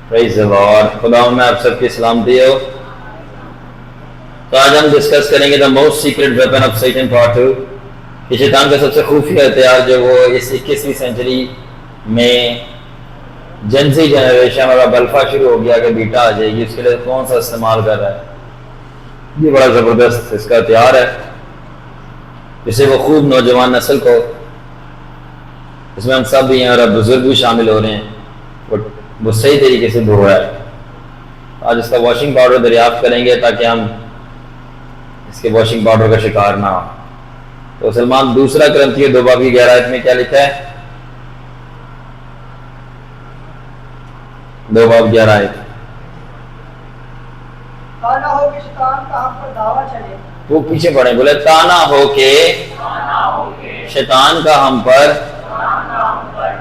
پریز دی lord. خدا میں آپ سب کی سلامتی ہو. تو آج ہم ڈسکس کریں گے the most secret weapon of Satan part 2. کہ شیطان کا سب سے خفیہ ہتھیار جو وہ اس 21ویں سینچری میں جنسی جنریشن اور اب الفا شروع ہو گیا کہ بیٹا آ جائے گی، اس کے لیے کون سا استعمال کر رہا ہے. یہ بڑا زبردست اس کا ہتھیار ہے جسے وہ خوب نوجوان نسل کو، اس میں ہم سب بھی ہیں اور اب بزرگ بھی شامل ہو رہے ہیں، وہ صحیح طریقے سے دھو رہا ہے. آج اس کا واشنگ پاؤڈر دریافت کریں گے تاکہ ہم اس کے واشنگ پاؤڈر کا شکار نہ ہو. تو سلمان دوسرا کرنتھیوں 2:11 میں کیا لکھا ہے؟ 2:11 تانا ہو کہ شیطان کا ہم پر دعویٰ چلے. وہ پیچھے پڑھیں، بولے تانا ہو کہ شیطان کا ہم پر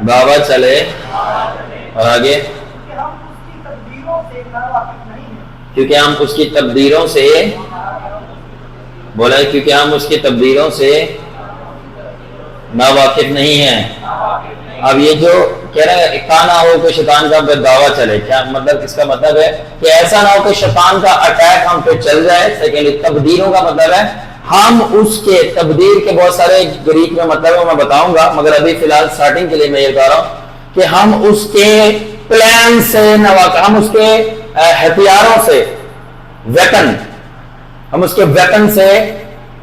دعویٰ چلے. اور آگے کیونکہ ہم اس کی تدبیروں سے ناواقف نہیں ہیں. کیونکہ ہم اس کی تبدیلوں سے ناواقف نہیں ہیں. اب یہ جو کہہ رہے ہیں تانا ہو کہ شیطان کا دعویٰ چلے، کیا مطلب؟ اس کا مطلب ہے کہ ایسا نہ ہو کہ شیطان کا اٹیک ہم پہ چل جائے. سیکنڈلی تبدیلوں کا مطلب ہے ہم اس کے تبدیل کے بہت سارے گریک میں مطلب ہے میں بتاؤں گا، مگر ابھی فی الحال سٹارٹنگ کے لیے میں یہ بتا رہا ہوں کہ ہم اس کے پلان سے ناواقف، ہم اس کے ہتھیاروں سے ویپن، ہم اس کے ویپن سے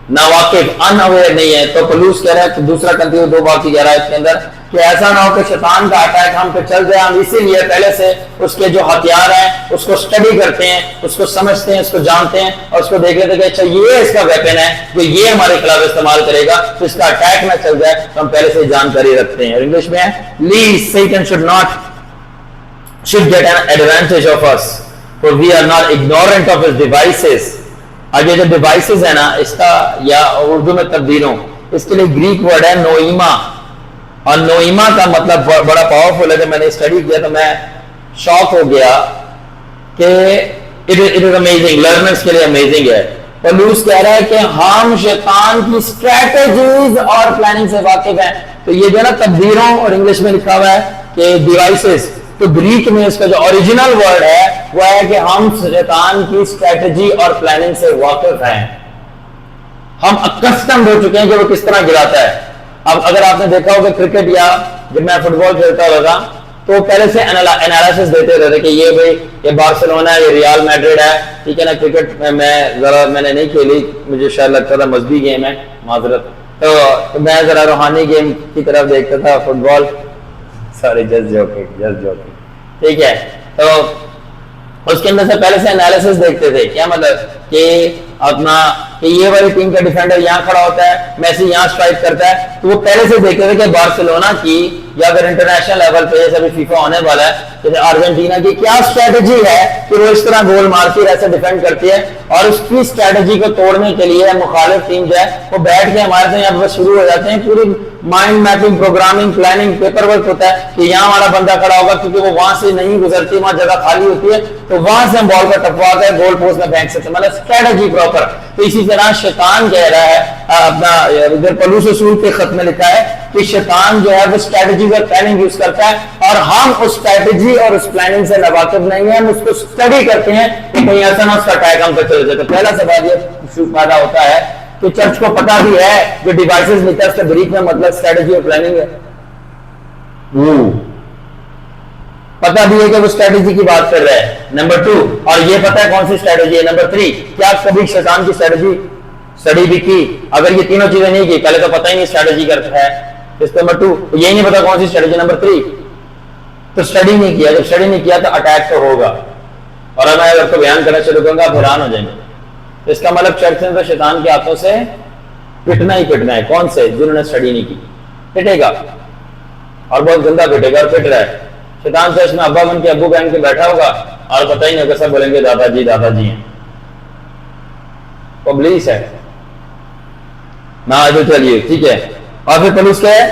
ناواقف، ان اویئر نہیں ہے. تو پولس کہہ رہا ہے کہ دوسرا کرنتھیوں 2:11 کے اندر کہ ایسا نہ ہو کہ شیطان کا اٹیک ہم پہ چل جائے. ہم اسی لیے پہلے سے اس کے جو ہتھیار ہیں اس کو اسٹڈی کرتے ہیں، اس کو سمجھتے ہیں، اس کو جانتے ہیں اور اس کو دیکھ لیتے کہ اچھا یہ اس کا ویپن ہے جو یہ ہمارے خلاف استعمال کرے گا تو اس کا اٹیک نہ چل جائے. تو ہم پہلے سے جانکاری رکھتے ہیں. اور انگلش میں ہے lest Satan should get an advantage of us for we are not ignorant of his devices. آگے جو ڈیوائسز ہے نا اس کا، یا اردو میں تبدیلوں، اس کے لیے گریک ورڈ ہے نوئیما. اور نوئیما کا مطلب بڑا پاورفل ہے. جب میں نے اسٹڈی کیا تو میں شاک ہو گیا کہ اٹ از امیزنگ، لرنرز کے لیے امیزنگ ہے. پولس کہہ رہا ہے کہ ہم شیطان کی اسٹریٹجیز اور پلاننگ سے واقف ہیں. تو یہ جو ہے نا تبدیلوں، اور انگلش میں لکھا ہوا ہے کہ ڈیوائسز، تو گریک میں اس کا جو اوریجنل ورڈ ہے وہ ہے کہ ہم شیطان کی اسٹریٹجی اور پلاننگ سے واقف ہیں. ہم اکسٹمڈ ہو چکے ہیں کہ وہ کس طرح گراتا ہے. اب اگر آپ نے دیکھا ہوگا کرکٹ، یا جب میں فٹ بال کھیلتا ہوگا تو پہلے سے انالیسس دیتے رہتے کہ یہ بھائی یہ بارسلونا ہے، یہ ریال میڈرڈ ہے، ٹھیک ہے نا. کرکٹ میں نے نہیں کھیلی، مجھے شاید لگتا تھا مذہبی گیم ہے، معذرت. تو میں ذرا روحانی گیم کی طرف دیکھتا تھا. فٹ بال سوری جسٹ جوکنگ، ٹھیک ہے. تو اس کے اندر سے پہلے سے انالیسس دیکھتے تھے. کیا مطلب کہ اپنا کہ یہ والی ٹیم کا ڈیفینڈر یہاں کھڑا ہوتا ہے، میسی یہاں اسٹرائک کرتا ہے، تو وہ پہلے سے دیکھتے تھے کہ بارسلونا کی یا اگر انٹرنیشنل لیول پہ جیسے ابھی فیفا ہونے والا ہے جیسے ارجنٹینا کی کیا اسٹریٹجی ہے کہ وہ اس طرح گول مارتی ہے، ایسے ڈیفینڈ کرتی ہے. اور اس کی اسٹریٹجی کو توڑنے کے لیے مخالف ٹیم جو ہے وہ بیٹھ کے ہمارے سے یہاں پر شروع ہو جاتے ہیں. پوری mind mapping, programming, planning, paper work ہوتا ہے کہ یہاں ہمارا بندہ کھڑا ہوگا کیونکہ وہ وہاں سے نہیں گزرتی، وہاں جگہ خالی ہوتی ہے تو وہاں سے ہم بال کو ٹپوا کے گول پوسٹ میں پھینک سکتے ہیں. مطلب اسٹریٹجی پراپر. تو اسی طرح شیطان کہہ رہا ہے اپنا، ادھر پولس رسول کے خط میں لکھا ہے کہ شیطان جو ہے وہ اسٹریٹجی اور پلاننگ یوز کرتا ہے اور ہم اس اسٹریٹجی اور اس پلاننگ سے واقف نہیں ہیں. ہم اس کو اسٹڈی کرتے ہیں کہ کہیں ایسا نہ اس کا اٹیک ہم پہ چل جائے. تو پہلا سوال یہ پیدا ہوتا ہے کہ چرچ کو پتا بھی ہے جو ڈیوائسز لکھا ہے اس کا گریک میں مطلب اسٹریٹجی اور پلاننگ ہے. پتا بھی ہے کہ وہ اسٹریٹجی کی بات کر رہا ہے. نمبر 2، اور یہ پتا ہے کون سی اسٹریٹجی ہے. نمبر 3، کیا کبھی شیطان کی اسٹریٹجی اسٹڈی بھی کی؟ اگر یہ تینوں چیزیں نہیں کی، پہلے تو پتہ ہی نہیں اسٹریٹجی کرتا ہے. نمبر 2، یہی نہیں پتا کون سی اسٹریٹجی. نمبر 3، تو اسٹڈی نہیں کیا. جب اسٹڈی نہیں کیا تو اٹیک تو ہوگا. اور میں اگر کو بیان کرنا شروع کروں گا آپ حیران ہو جائیں گے. اس کا مطلب چرچ نے تو شیطان کے ہاتھوں سے پٹنا ہی پٹنا ہے. کون سے؟ جنہوں نے اسٹڈی نہیں کی. پٹے گا اور بہت گندا پٹے گا، اور پٹ رہا ہے. شیطان چرچ میں ابا بن کے ابو بہن کے بیٹھا ہوگا اور پتہ ہی نہیں ہوگا، سب بولیں گے دادا جی ہیں. پبلیس ہے نہ. جو چلیے ٹھیک ہے. اور پھر پولیس کیا ہے؟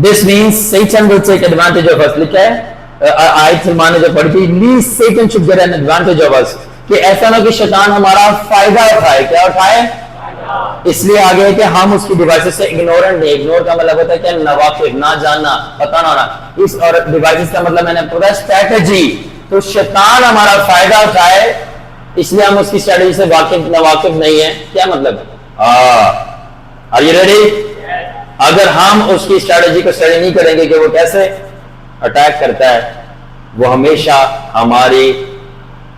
This means Satan will take advantage of us. لکھا ہے آیت سلمان نے جو پڑھی تھی، lest Satan should get an advantage of us, کہ ایسا نہ کہ شیطان ہمارا فائدہ اٹھائے. کیا اٹھائے؟ اس لیے آگے ہے کہ ہم اس کی ڈیوائسز سے اگنورنٹ نہیں. اگنور کا مطلب ہوتا ہے کہ ناواقف، نہ جاننا، پتہ نہ ہونا. اس اور ڈیوائسز کا مطلب میں نے پورا اسٹریٹجی تو شیطان ہمارا فائدہ اٹھائے اس لیے ہم اس کی اسٹریٹجی سے ناواقف نہیں ہیں. کیا مطلب ہے؟ Are you ready? اگر ہم اس کی اسٹریٹجی کو اسٹڈی نہیں کریں گے کہ وہ کیسے اٹیک کرتا ہے، وہ ہمیشہ ہماری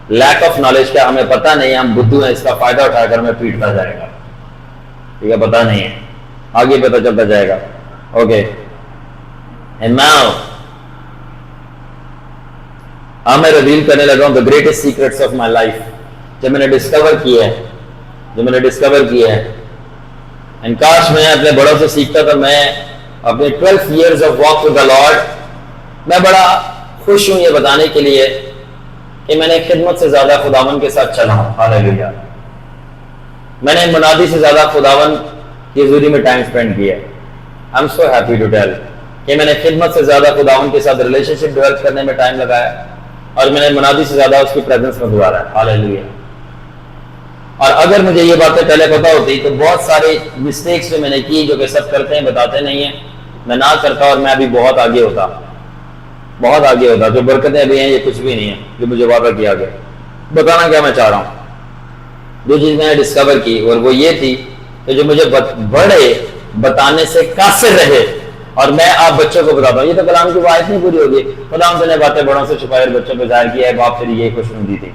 لیک آف نالج کا ہمیں پتہ نہیں ہے، ہم بدھو ہیں، اس کا فائدہ اٹھا کر ہمیں پیٹتا جائے گا. ٹھیک ہے، پتہ نہیں ہے، آگے پتہ چلتا جائے گا. اوکے، اینڈ ناؤ اب میں ریویل کرنے لگا ہوں the greatest secrets of my life جو میں نے ڈسکور کیا ہے. اینڈ کاش میں اپنے بڑوں سے سیکھتا تو میں اپنے 12 years of walk with the Lord میں بڑا خوش ہوں یہ بتانے کے لیے کہ میں نے خدمت سے زیادہ خداوند کے ساتھ چلا ہوں. ہاللیلویا. میں نے منادی سے زیادہ خداوند کی حضوری میں ٹائم اسپینڈ کیا. I'm so happy to tell کہ میں نے خدمت سے زیادہ خداوند کے ساتھ ریلیشن شپ ڈیولپ کرنے میں ٹائم لگایا اور میں نے منادی سے زیادہ اس کی پریزنس میں گزارا ہے. ہاللیلویا. اور اگر مجھے یہ باتیں پہلے پتہ ہوتی تو بہت سارے مسٹیکس جو میں نے کی، جو کہ سب کرتے ہیں بتاتے نہیں ہیں، میں نہ کرتا اور میں ابھی بہت آگے ہوتا. جو برکتیں ابھی ہیں یہ کچھ بھی نہیں ہیں جو مجھے وعدہ کیا گیا. بتانا کیا میں چاہ رہا ہوں، جو چیز میں نے ڈسکور کی اور وہ یہ تھی کہ جو مجھے بڑے بتانے سے قاصر رہے اور میں آپ بچوں کو بتاتا ہوں. یہ تو کلام کی آیت نہیں پوری ہوگی، خدا ہم نے باتیں بڑوں سے چھپائی اور بچوں پہ ظاہر کیا ہے، باپ پھر یہ خوش دی تھی.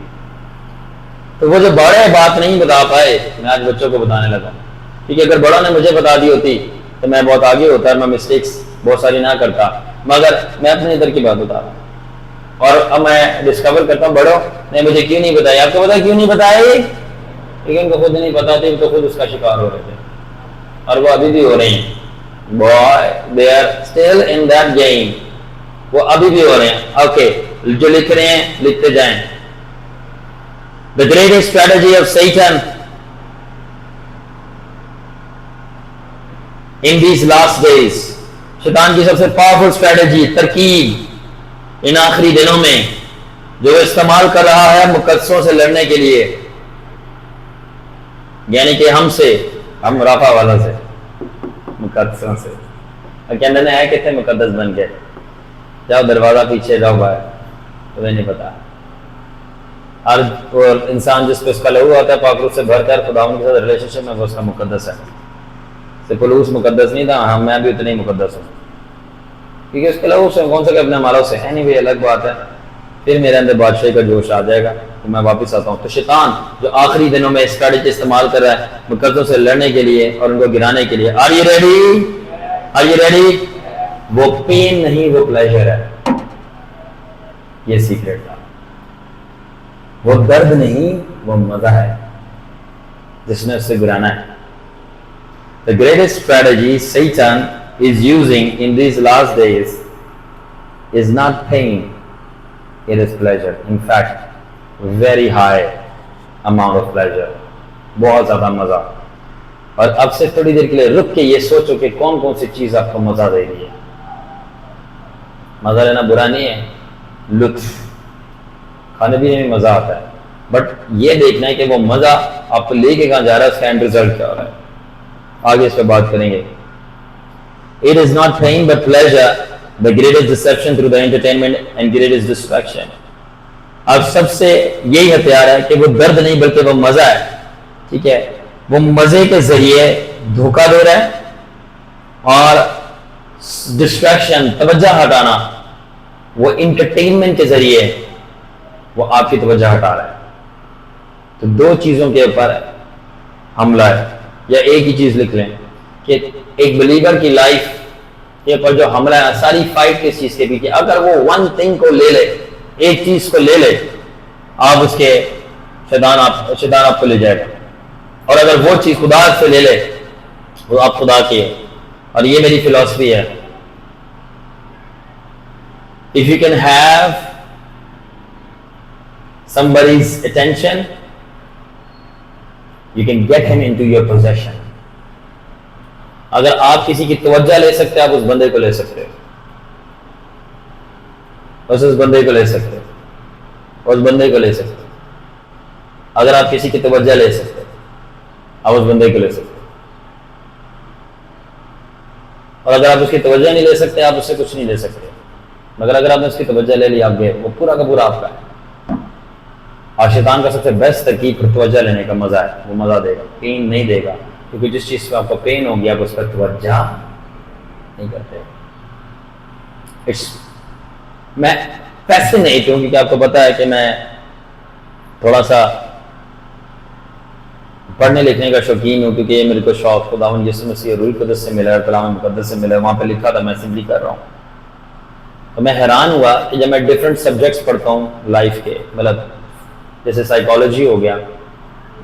تو وہ جو بڑے بات نہیں بتا پائے میں آج بچوں کو بتانے لگا. کیونکہ اگر بڑوں نے مجھے بتا دی ہوتی تو میں بہت آگے ہوتا اور میں مسٹیکس بہت ساری نہ کرتا، مگر میں اپنے ادھر کی بات بتا رہا ہوں. اور اب میں ڈسکور کرتا ہوں بڑوں نے مجھے کیوں نہیں بتایا. آپ کو پتا کیوں نہیں بتائی؟ کیونکہ ان کو خود نہیں پتا تھی، تو خود اس کا شکار ہو رہے تھے اور وہ ابھی بھی ہو رہے ہیں. they are still in that game. وہ ابھی بھی ہو رہے ہیں. اوکے، جو لکھ رہے ہیں لکھتے جائیں. The greatest strategy of Satan in these last days. شیطان کی سب سے پاورفل اسٹریٹجی، ترکیب ان آخری دنوں میں جو وہ استعمال کر رہا ہے مقدسوں سے لڑنے کے لیے، یعنی کہ ہم رافع والا سے مقدسوں سے. اور کہنے نے ہے کتنے مقدس بن کے جاؤ دروازہ پیچھے جاؤ باہر، تمہیں نہیں پتا. ہر انسان جس پہ اس کا لہو آتا ہے پاک روح سے بھر کر خداوند کے ساتھ ریلیشن شپ میں وہ اس کا مقدس ہے. پولوس مقدس نہیں تھا، ہم میں بھی اتنے ہی مقدس ہوں کیونکہ اس کے لہو سے کون سا کہ اپنے مالوں سے. اینی الگ بات ہے، پھر میرے اندر بادشاہی کا جوش آ جائے گا تو میں واپس آتا ہوں. تو شیطان جو آخری دنوں میں اسٹریٹجی استعمال کر رہا ہے مقدسوں سے لڑنے کے لیے اور ان کو گرانے کے لیے. Are you ready? وہ پین نہیں، وہ پلیجر ہے. یہ سیکرٹ تھا. وہ درد نہیں، وہ مزہ ہے جس نے اس سے گرانا ہے. The greatest strategy Satan is using in these last days is not pain, it is pleasure. In fact, very high amount of pleasure. بہت زیادہ مزہ. اور اب سے تھوڑی دیر کے لیے رک کے یہ سوچو کہ کون کون سی چیز آپ کو مزہ دے رہی ہے. مزہ لینا برا نہیں ہے، لطف کھانے پینے میں مزہ آتا ہے، بٹ یہ دیکھنا ہے کہ وہ مزہ آپ کو لے کے کہاں جا رہا ہے، اس کا اینڈ ریزلٹ کیا ہو رہا ہے. آگے اس پہ بات کریں گے. It is not pain but pleasure, the greatest deception through the entertainment and greatest distraction. اب سب سے یہی ہتھیار ہے کہ وہ درد نہیں بلکہ وہ مزہ ہے. ٹھیک ہے، وہ مزے کے ذریعے دھوکہ دے رہا ہے اور ڈسٹریکشن، توجہ ہٹانا، وہ انٹرٹینمنٹ کے ذریعے وہ آپ کی توجہ ہٹا رہا ہے. تو دو چیزوں کے اوپر حملہ ہے. یا ایک ہی چیز لکھ لیں کہ ایک بلیور کی لائف کے اوپر جو حملہ ہے، ساری فائٹ کس چیز کے پیچھے. اگر وہ ون تھنگ کو لے لے، ایک چیز کو لے لے، آپ اس کے شیطان آپ کو لے جائے گا. اور اگر وہ چیز خدا سے لے لے وہ آپ خدا کی ہے. اور یہ میری فلسفی ہے. If you can have somebody's attention, you can get him into your possession. اگر آپ کسی کی توجہ لے سکتے آپ اس بندے کو لے سکتے ہو، اس بندے کو لے سکتے ہو، اس بندے کو لے سکتے ہو. اگر آپ کسی کی توجہ لے سکتے آپ اس بندے کو لے سکتے ہو. اور اگر آپ اس کی توجہ نہیں لے سکتے آپ اس سے کچھ نہیں لے سکتے. مگر اگر آپ نے اس کی توجہ لے لی آپ گئے، وہ پورا کا پورا آپ کا ہے. اور شیطان کا سب سے بیسٹ ترکیب پر توجہ لینے کا مزہ ہے، وہ مزہ دے گا، پین نہیں دے گا، کیونکہ جس چیز پہ آپ کو پین ہوگی آپ اس پر توجہ نہیں کرتے. میں فیسینیٹ ہوں، کیونکہ آپ کو پتا ہے کہ میں تھوڑا سا پڑھنے لکھنے کا شوقین ہوں، کیونکہ یہ میرے کو شوق خداوند یسوع مسیح روح القدس سے ملا ہے، کلام مقدس سے ملا ہے، وہاں پہ لکھا تھا، میں سمپلی کر رہا ہوں. تو میں حیران ہوا کہ جب میں ڈفرینٹ سبجیکٹس پڑھتا ہوں لائف کے، مطلب جیسے سائیکالوجی ہو گیا،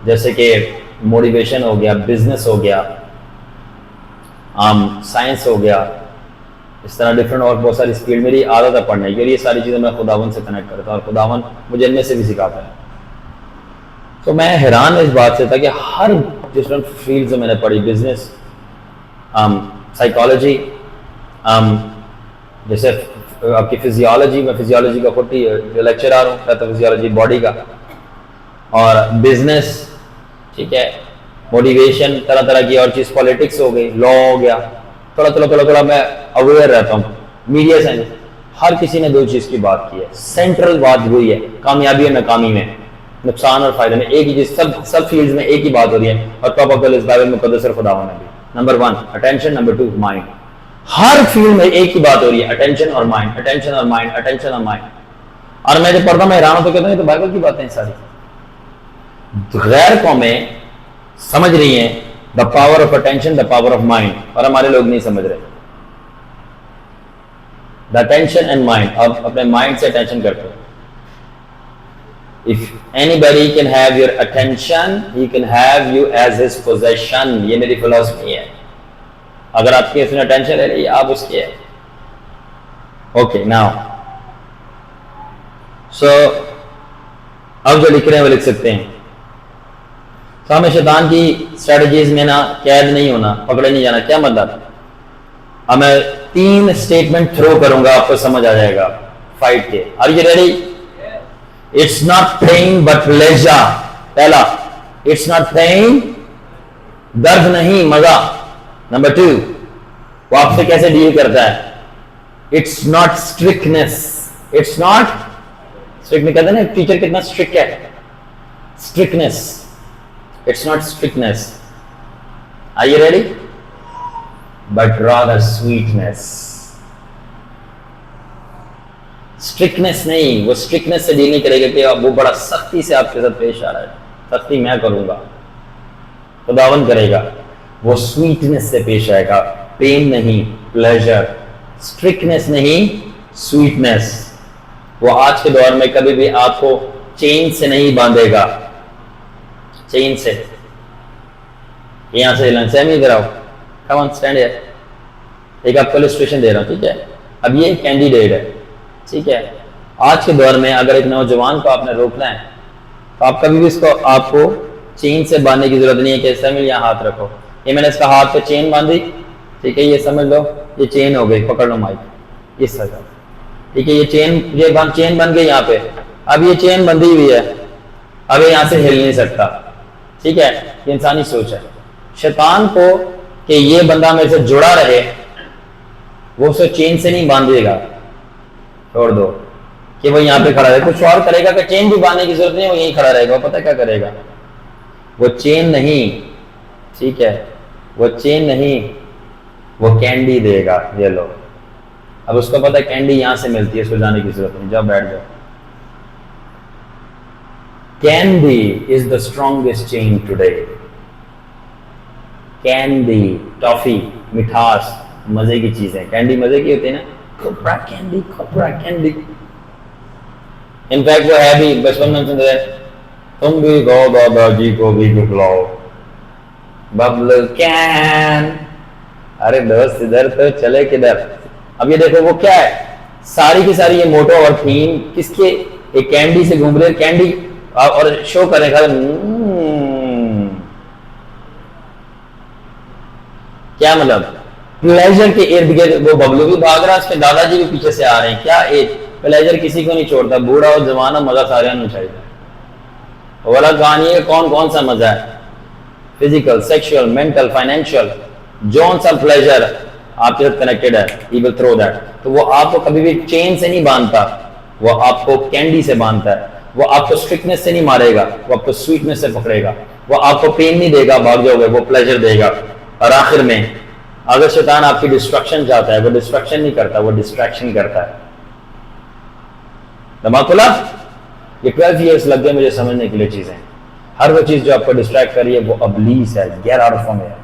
جیسے کہ موٹیویشن ہو گیا، بزنس ہو گیا، سائنس ہو گیا، اس طرح ڈفرینٹ اور بہت ساری اسکیل، میری عادت ہے پڑھنے کی، اور یہ ساری چیزیں میں خداوند سے کنیکٹ کرتا ہوں اور خداوند مجھے ان میں سے بھی سکھاتا ہے. تو میں حیران اس بات سے تھا کہ ہر ڈفرینٹ فیلڈ میں نے پڑھی، بزنس، سائیکالوجی، جیسے آپ کی فزیالوجی، میں فزیالوجی کا خود لیکچرر ہوں، کہتا فزیالوجی باڈی کا، اور بزنس، ٹھیک ہے، موٹیویشن، طرح طرح کی اور چیز، پالیٹکس ہو گئی، لا ہو گیا، تھوڑا میں اویئر رہتا ہوں. میڈیا سائنس، ہر کسی نے دو چیز کی بات کی ہے، سینٹرل بات وہی ہے، کامیابی اور ناکامی میں، نقصان اور فائدے میں، ایک ہی چیز، سب فیلڈز میں ایک ہی بات ہو رہی ہے، اور top of the list Bible مقدس اور خداوند نے بھی. Number 1 attention, number 2 mind. ہر فیلڈ میں ایک ہی بات ہو رہی ہے، اٹینشن اور مائنڈ، اٹینشن اور مائنڈ، اٹینشن اور مائنڈ. اور میں جب پڑھتا ہوں میں حیران ہوتا ہوں، کہتا ہوں یہ تو بائبل کی باتیں ہیں ساری. غیر قومیں سمجھ رہی ہیں the power of attention, the power of mind, اور ہمارے لوگ نہیں سمجھ رہے. دا اٹینشن اینڈ مائنڈ، آپ اپنے مائنڈ سے اٹینشن کرتے ہو. If anybody can have your attention, he can have you as his possession. یہ میری فلسفی ہے. اگر آپ کی اس نے اٹینشن لے رہی ہے، آپ اس کی ہے. اوکے ناؤ سو اب جو لکھ رہے ہیں وہ لکھ سکتے ہیں. تو ہمیں شیطان کی اسٹریٹجیز میں نا قید نہیں ہونا، پکڑے نہیں جانا. کیا مطلب؟ اب میں 3 اسٹیٹمنٹ تھرو کروں گا، آپ کو سمجھ آ جائے گا فائٹ کے. Are you ready? It's not pain but pleasure. پہلا it's not pain، درد نہیں مزہ. نمبر 2 وہ آپ سے کیسے ڈیل کرتا ہے. It's not strictness. It's not strict. کہتے ہیں نا ٹیچر کتنا اسٹرکٹ ہے. Strictness. It's not strictness. Are you ready? But rather sweetness. Strictness نہیں، وہ اسٹرکٹنس سے ڈیل نہیں کرے گا کہ وہ بڑا سختی سے آپ کے ساتھ پیش آ رہا ہے، سختی میں کروں گا، خداوند کرے گا. وہ سویٹنس سے پیش آئے گا، پین نہیں، پلیزر. اسٹرکٹنس نہیں، سویٹنس. وہ آج کے دور میں کبھی بھی آپ کو چین سے نہیں باندھے گا، چین سے. یہاں سے سیمی ادھر آؤ، کم آن اسٹینڈ ہے. ایک آپ کو السٹریشن دے رہا ہوں، ٹھیک ہے. اب یہ کینڈیڈیٹ ہے، ٹھیک ہے. آج کے دور میں اگر ایک نوجوان کو آپ نے روکنا ہے تو آپ کبھی بھی اس کو، آپ کو چین سے باندھنے کی ضرورت نہیں ہے کہ سیمل یہاں ہاتھ رکھو. یہ میں نے اس کا ہاتھ پہ چین باندھی، ٹھیک ہے، یہ سمجھ لو یہ چین ہو گئی، پکڑ لو مائک اس طرح، ٹھیک ہے. یہ چین بن گئی یہاں پہ. اب یہ چین بندھی ہوئی ہے، اب یہ یہاں سے ہل نہیں سکتا، ٹھیک ہے. یہ انسانی سوچ ہے. شیطان کو کہ یہ بندہ میرے سے جڑا رہے، وہ اسے چین سے نہیں باندھے گا، چھوڑ دو کہ وہ یہاں پہ کھڑا رہے. کچھ اور کرے گا کہ چین بھی باندھنے کی ضرورت نہیں، وہ یہیں کھڑا رہے گا. وہ پتہ کیا کرے گا؟ وہ چین نہیں، ٹھیک ہے، وہ چین نہیں، وہ کینڈی دے گا. یہ لو. اب اس کو پتہ ہے کینڈی یہاں سے ملتی ہے، اس کو جانے کی ضرورت نہیں. جاؤ بیٹھ جاؤ. Candy is the strongest chain today. Candy, toffee, مٹھاس، مزے کی چیزیں. کینڈی مزے کی ہوتی ہے نا، کھوپرا کینڈی، کھوپرا کینڈی. انفیکٹ وہ ہے بھی، بچپن میں سنتے ہیں تم بھی گو دادا جی کو بھی دکھلاؤ ببل کین. ارے دوست ادھر تو چلے کدھر. اب یہ دیکھو وہ کیا ہے، ساری کی ساری یہ موٹو اور تھیم کس کے؟ ایک کینڈی سے گھوم رہے، کینڈی اور شو کرنے کا. کیا مطلب؟ پلیزر کے ارد گرد وہ ببلو بھی بھاگ رہا ہے، اس کے دادا جی بھی پیچھے سے آ رہے ہیں. کیا ایج؟ پلیزر کسی کو نہیں چھوڑتا، بوڑھا اور جوان، مزہ سارے میں چاہیے. والا کہانی ہے کون کون سا مزہ ہے، فزیکل، سیکشل، مینٹل، فائنینشیل، جون سا پلیزر آپ کے ساتھ کنیکٹڈ ہے، ہی ول تھرو دیٹ. تو وہ آپ کو کبھی بھی چین سے نہیں باندھتا، وہ آپ کو کینڈی سے باندھتا ہے. وہ آپ کو اسٹرکٹنس سے نہیں مارے گا, وہ آپ کو سویٹنس سے پکڑے گا, وہ آپ کو پین نہیں دے گا, بھاگ جاؤ گے, وہ پلیجر دے گا. اور آخر میں اگر شیطان آپ کی ڈسٹرکشن چاہتا ہے, وہ ڈسٹرکشن نہیں کرتا, وہ ڈسٹریکشن کرتا ہے. دماغ کھلا. یہ 12 ایئرس لگ گئے مجھے سمجھنے کے لیے چیزیں. ہر وہ چیز جو آپ کو ڈسٹریکٹ کر رہی ہے وہ ابلیس ہے, گیٹ آؤٹ فرام ہیئر.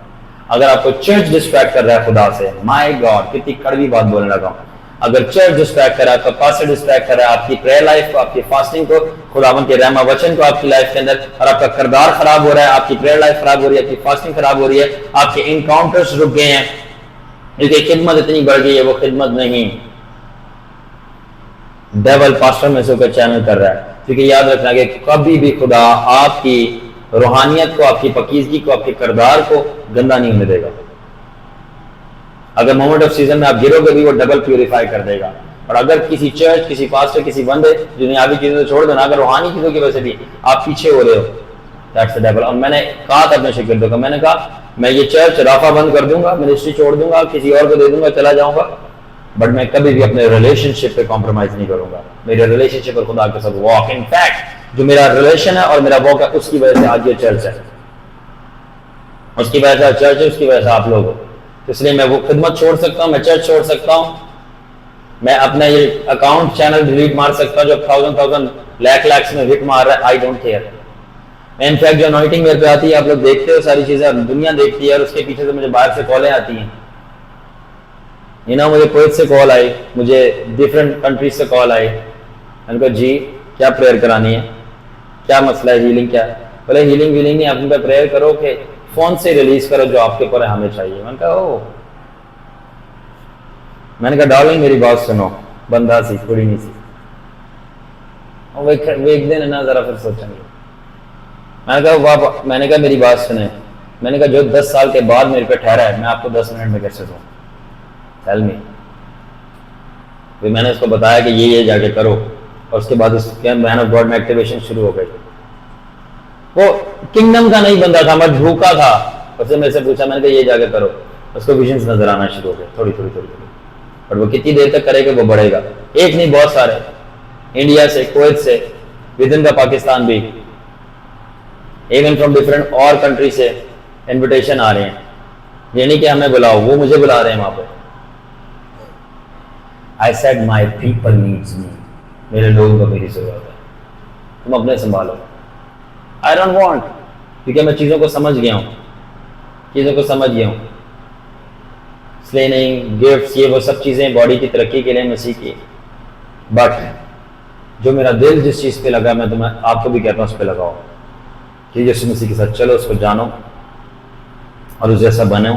اگر آپ کو چرچ ڈسٹریکٹ کر رہا ہے خدا سے, مائی گاڈ کتنی کڑوی بات بولنے لگا ہوں, اگر چرچ ڈسٹریکٹ کر رہا ہے, آپ کا پاسٹر ڈسٹریکٹ کر رہا ہے آپ کی پریئر لائف کو, آپ کی فاسٹنگ کو, خداوند کے رحمہ وچن کو آپ کی لائف کے اندر, اور آپ کا کردار خراب ہو رہا ہے, آپ کی پریئر لائف خراب ہو رہی ہے, آپ کی فاسٹنگ خراب ہو رہی ہے, آپ کے انکاؤنٹرز رک گئے ہیں, کیونکہ خدمت اتنی بڑھ گئی ہے, وہ خدمت نہیں, ڈیول پاسٹر میں سے کا چینل کر رہا ہے. کیونکہ یاد رکھنا کہ کبھی بھی خدا آپ کی روحانیت کو, آپ کی پاکیزگی کو, آپ کے کردار کو گندا نہیں ہونے دے گا. اگر مومنٹ آف سیزن میں آپ گرو گے بھی وہ ڈبل پیوریفائی کر دے گا. اور اگر کسی چرچ, کسی پاسٹر, کسی بندے دنیاوی چیزوں سے چھوڑ دینا, اگر روحانی چیزوں کی وجہ سے بھی آپ پیچھے ہو رہے ہو, دیٹس دی ڈیول. اور میں نے کہا تھا اپنے شاگردوں کو, میں نے کہا میں یہ چرچ رافع بند کر دوں گا, منسٹری چھوڑ دوں گا, کسی اور کو دے دوں گا, چلا جاؤں گا, بٹ میں کبھی بھی اپنے ریلیشن شپ پہ کمپرومائز نہیں کروں گا. میرے ریلیشن شپ اور خدا کے ساتھ واک, ان فیکٹ جو میرا ریلیشن ہے اور میرا واک ہے, اس کی وجہ سے آج یہ چرچ ہے, اس کی وجہ سے چرچ ہے, اس کی وجہ سے آپ لوگ ہو. اس لیے میں وہ خدمت چھوڑ سکتا ہوں, میں چرچ چھوڑ سکتا ہوں, میں اپنا یہ اکاؤنٹ چینل ڈیلیٹ مار سکتا ہوں جو 1000 لاکھ میں ہٹ مار رہا ہے, آئی ڈونٹ کیئر. میں انفیکٹ جو انوائٹنگ میرے پہ آتی ہے, آپ لوگ دیکھتے ہو ساری چیزیں, دنیا دیکھتی ہے, اور اس کے پیچھے سے مجھے باہر سے کالیں آتی ہیں. مجھے کویت سے کال آئی, مجھے ڈفرینٹ کنٹریز سے کال آئی. میں نے کہا جی کیا پریئر کرانی ہے, کیا مسئلہ ہے, ہیلنگ کیا ہے؟ بولے ہیلنگ ویلنگ نہیں, اپنے پہ پریئر کرو کہ فون سے ریلیز کرو جو آپ کے اوپر ہمیں چاہیے. میں نے کہا او, میں نے کہا ڈارلنگ میری بات سنو, بندہ سی تھوڑی نہیں سی, وہ ایک دن ہے نا ذرا پھر سوچیں گے. میں نے کہا میری بات سنیں, میں نے کہا جو 10 سال کے بعد میرے پہ ٹھہرا ہے, میں آپ کو 10 منٹ میں کیسے دوں, ٹیل می. میں نے اس کو بتایا کہ یہ جا کے کرو, اور اس کے بعد اس کے مین آف گاڈ میں ایکٹیویشن شروع ہو گئی. وہ کنگڈم کا نہیں بندہ تھا, میں بھوکا تھا, اس سے میرے سے پوچھا, میں نے کہا یہ جا کے کرو, اس کو ویژنز نظر آنا شروع ہو گئے تھوڑی تھوڑی. اور وہ کتنی دیر تک کرے گا, وہ بڑھے گا, ایک نہیں بہت سارے, انڈیا سے, کویت سے, ود ان دا پاکستان بھی, ایون فرام ڈفرینٹ اور کنٹری سے انویٹیشن آ رہے ہیں. یہ نہیں کہ ہمیں بلاؤ, وہ مجھے بلا رہے ہیں وہاں پہ. I said my people needs me. میرے لوگوں کو میری ضرورت ہے, تم اپنے سنبھالو. I don't want, کیونکہ میں چیزوں کو سمجھ گیا ہوں, اس لیے نہیں گفٹس یہ وہ سب چیزیں باڈی کی ترقی کے لیے مسیح کی, بٹ جو میرا دل جس چیز پہ لگا, میں تمہیں آپ کو بھی کہتا ہوں اس پہ لگاؤ, کہ یسوع مسیح کے ساتھ چلو, اس کو جانو اور اس جیسا بنو,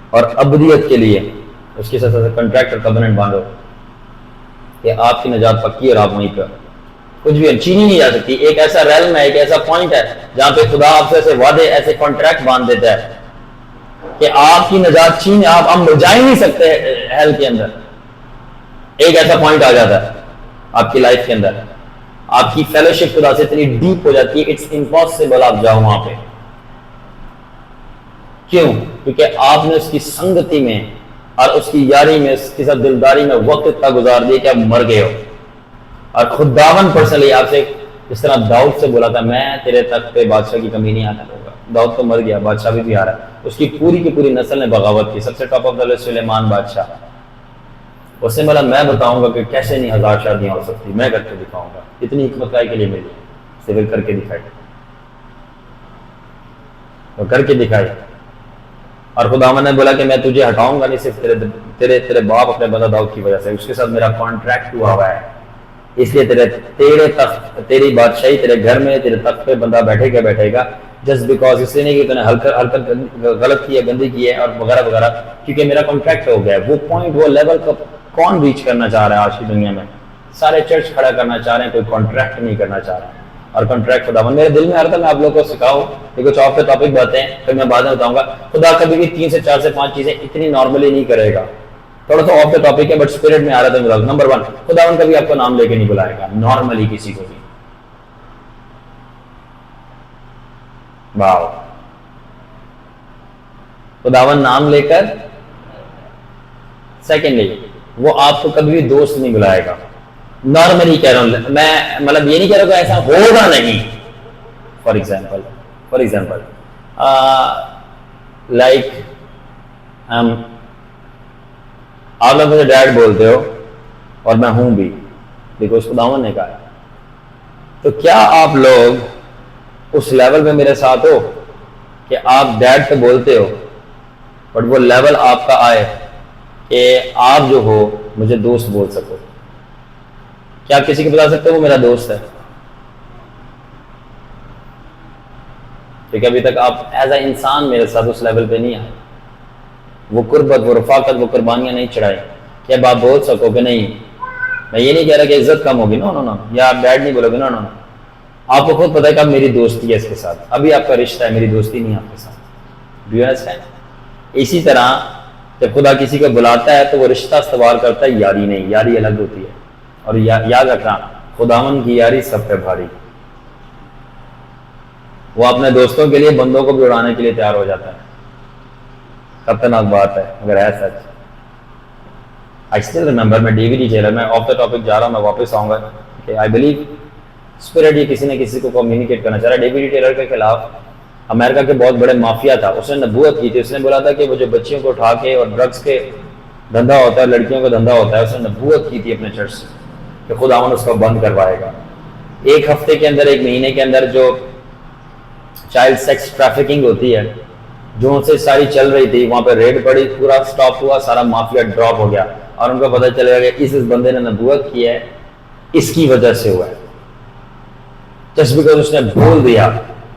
اور ابدیت کے لیے اس کے ساتھ کنٹریکٹ اور کورننٹ باندھو کہ آپ کی نجات پکی, اور آپ وہیں پہ کچھ بھی چینی نہیں جا سکتی. ایک ایسا ریلم ہے, ایک ایسا پوائنٹ ہے جہاں پہ خدا آپ سے ایسے وعدے, ایسے کانٹریکٹ باندھ دیتا ہے کہ آپ کی نجات چین, آپ جا ہی نہیں سکتے ہیل کے اندر. ایک ایسا پوائنٹ آ جاتا ہے آپ کی لائف کے اندر, آپ کی فیلوشپ خدا سے اتنی ڈیپ ہو جاتی ہے, اٹس امپاسبل آپ جاؤ وہاں پہ. کیوں؟ کیونکہ آپ نے اس کی سنگتی میں اور اس کی یاری میں, اس کے ساتھ دلداری میں وقت اتنا گزار دیا کہ آپ مر گئے ہو. اور خداوند پرسنلی آپ سے, جس طرح داؤد سے بولا تھا میں تیرے تخت پہ بادشاہ کی کمی نہیں آنے دوں گا, داؤد تو مر گیا, بادشاہ بھی آ رہا ہے, اس کی پوری نسل نے بغاوت کی. سب سے ٹاپ آف دا لسٹ سلیمان بادشاہ, اس سے بولا میں بتاؤں گا کہ کیسے نہیں 1000 شادیاں ہو سکتی, میں کر کے دکھاؤں گا. اتنی حکمت کے لیے ملی, سول کر کے دکھائی, وہ کر کے دکھائی. اور خداوند نے بولا کہ میں تجھے ہٹاؤں گا نہیں صرف تیرے باپ اپنے بندہ داؤد کی وجہ سے, اس کے ساتھ میرا کانٹریکٹ ہوا ہوا ہے, اس لیے تیرے تخت, تیری بادشاہی تیرے گھر میں, تیرے تخت پہ بندہ بیٹھے گا, جسٹ بیکاز, اس لیے نہیں کہ تو نے حرکت غلط کی ہے, گندی کی ہے اور وغیرہ وغیرہ, کیونکہ میرا کانٹریکٹ ہو گیا ہے. وہ پوائنٹ, وہ لیول کا کون ریچ کرنا چاہ رہا ہے آج کی دنیا میں؟ سارے چرچ کھڑا کرنا چاہ رہے ہیں, کوئی کانٹریکٹ نہیں کرنا چاہ رہا ہے. اور کانٹریکٹ خداوند میرے دل میں آ رہا تھا, میں آپ لوگوں کو سکھاؤں, یہ کچھ آف دا ٹاپک باتیں پھر میں بعد میں بتاؤں گا. خدا کبھی بھی 3 سے 4 سے 5 چیزیں اتنی نارملی نہیں کرے گا, تھوڑا سا آف دا ٹاپک ہے بٹ اسپرٹ میں آ رہا تھا. نمبر 1, خداوند کبھی آپ کو نام لے کے نہیں بلائے گا نارملی کسی کو بھی. واو, خداوند نام لے کر. سیکنڈلی, وہ آپ کو کبھی بھی دوست نہیں بلائے گا, نارملی کہہ رہا ہوں میں، مطلب یہ نہیں کہہ رہا کہ ایسا ہوگا نہیں. فار ایگزامپل لائک آپ لوگ مجھے ڈیڈ بولتے ہو اور میں ہوں بھی بیکاز خداوند نے کہا ہے، تو کیا آپ لوگ اس لیول پہ میرے ساتھ ہو کہ آپ ڈیڈ تو بولتے ہو بٹ وہ لیول آپ کا آئے کہ آپ جو ہو مجھے دوست بول سکو؟ کیا آپ کسی کو بتا سکتے ہو وہ میرا دوست ہے؟ کیونکہ ابھی تک آپ ایز اے انسان میرے ساتھ اس لیول پہ نہیں آئے، وہ قربت، وہ رفاقت، وہ قربانیاں نہیں چڑھائے کہ اب آپ بول سکو کہ نہیں. میں یہ نہیں کہہ رہا کہ عزت کم ہوگی، نو نو نو، یا آپ ڈیڈ نہیں بولو گے، نو نو نو. آپ کو خود پتا ہے کہ اب میری دوستی ہے اس کے ساتھ، ابھی آپ کا رشتہ ہے، میری دوستی نہیں ہے آپ کے ساتھ. Do you understand? اسی طرح جب خدا کسی کو بلاتا ہے تو وہ رشتہ استوار کرتا ہے، یاری نہیں، یاری الگ ہوتی ہے. اور یاد رکھنا خداوند کی یاری سب پہ بھاری. وہ اپنے دوستوں کے لیے بندوں کو بھی اڑانے کے لیے تیار ہو جاتا ہے. خطرناک بات ہے اگر ہے سچ. آئی اسٹل ریمبر، میں ڈی وی ڈی ٹیلر، میں آف دا ٹاپک جا رہا ہوں، میں واپس آؤں گا کہ آئی بلیو اسپرٹ یہ کسی نے کسی کو کمیونیکیٹ کرنا چاہ رہا. ڈی وی ڈی ٹیلر کے خلاف امریکہ کے بہت بڑے مافیا تھا، اس نے نبوت کی تھی. اس نے بولا تھا کہ وہ جو بچیوں کو اٹھا کے اور ڈرگس کے دھندا ہوتا ہے، لڑکیوں کا دھندا ہوتا ہے، اس نے نبوت کی تھی اپنے چرچ سے کہ خداوند اس کو بند کروائے گا. ایک ہفتے کے اندر، ایک مہینے کے اندر جو چائلڈ سیکس ٹریفکنگ ہوتی ہے جو ان سے ساری چل رہی تھی، وہاں پہ ریڈ پڑی، پورا سٹاپ ہوا، سارا مافیا ڈراپ ہو گیا. اور ان کو پتہ چلے گا کہ اس بندے نے نبوت کی ہے، اس کی وجہ سے ہوا ہے. جسٹ بیکاز اس نے بول دیا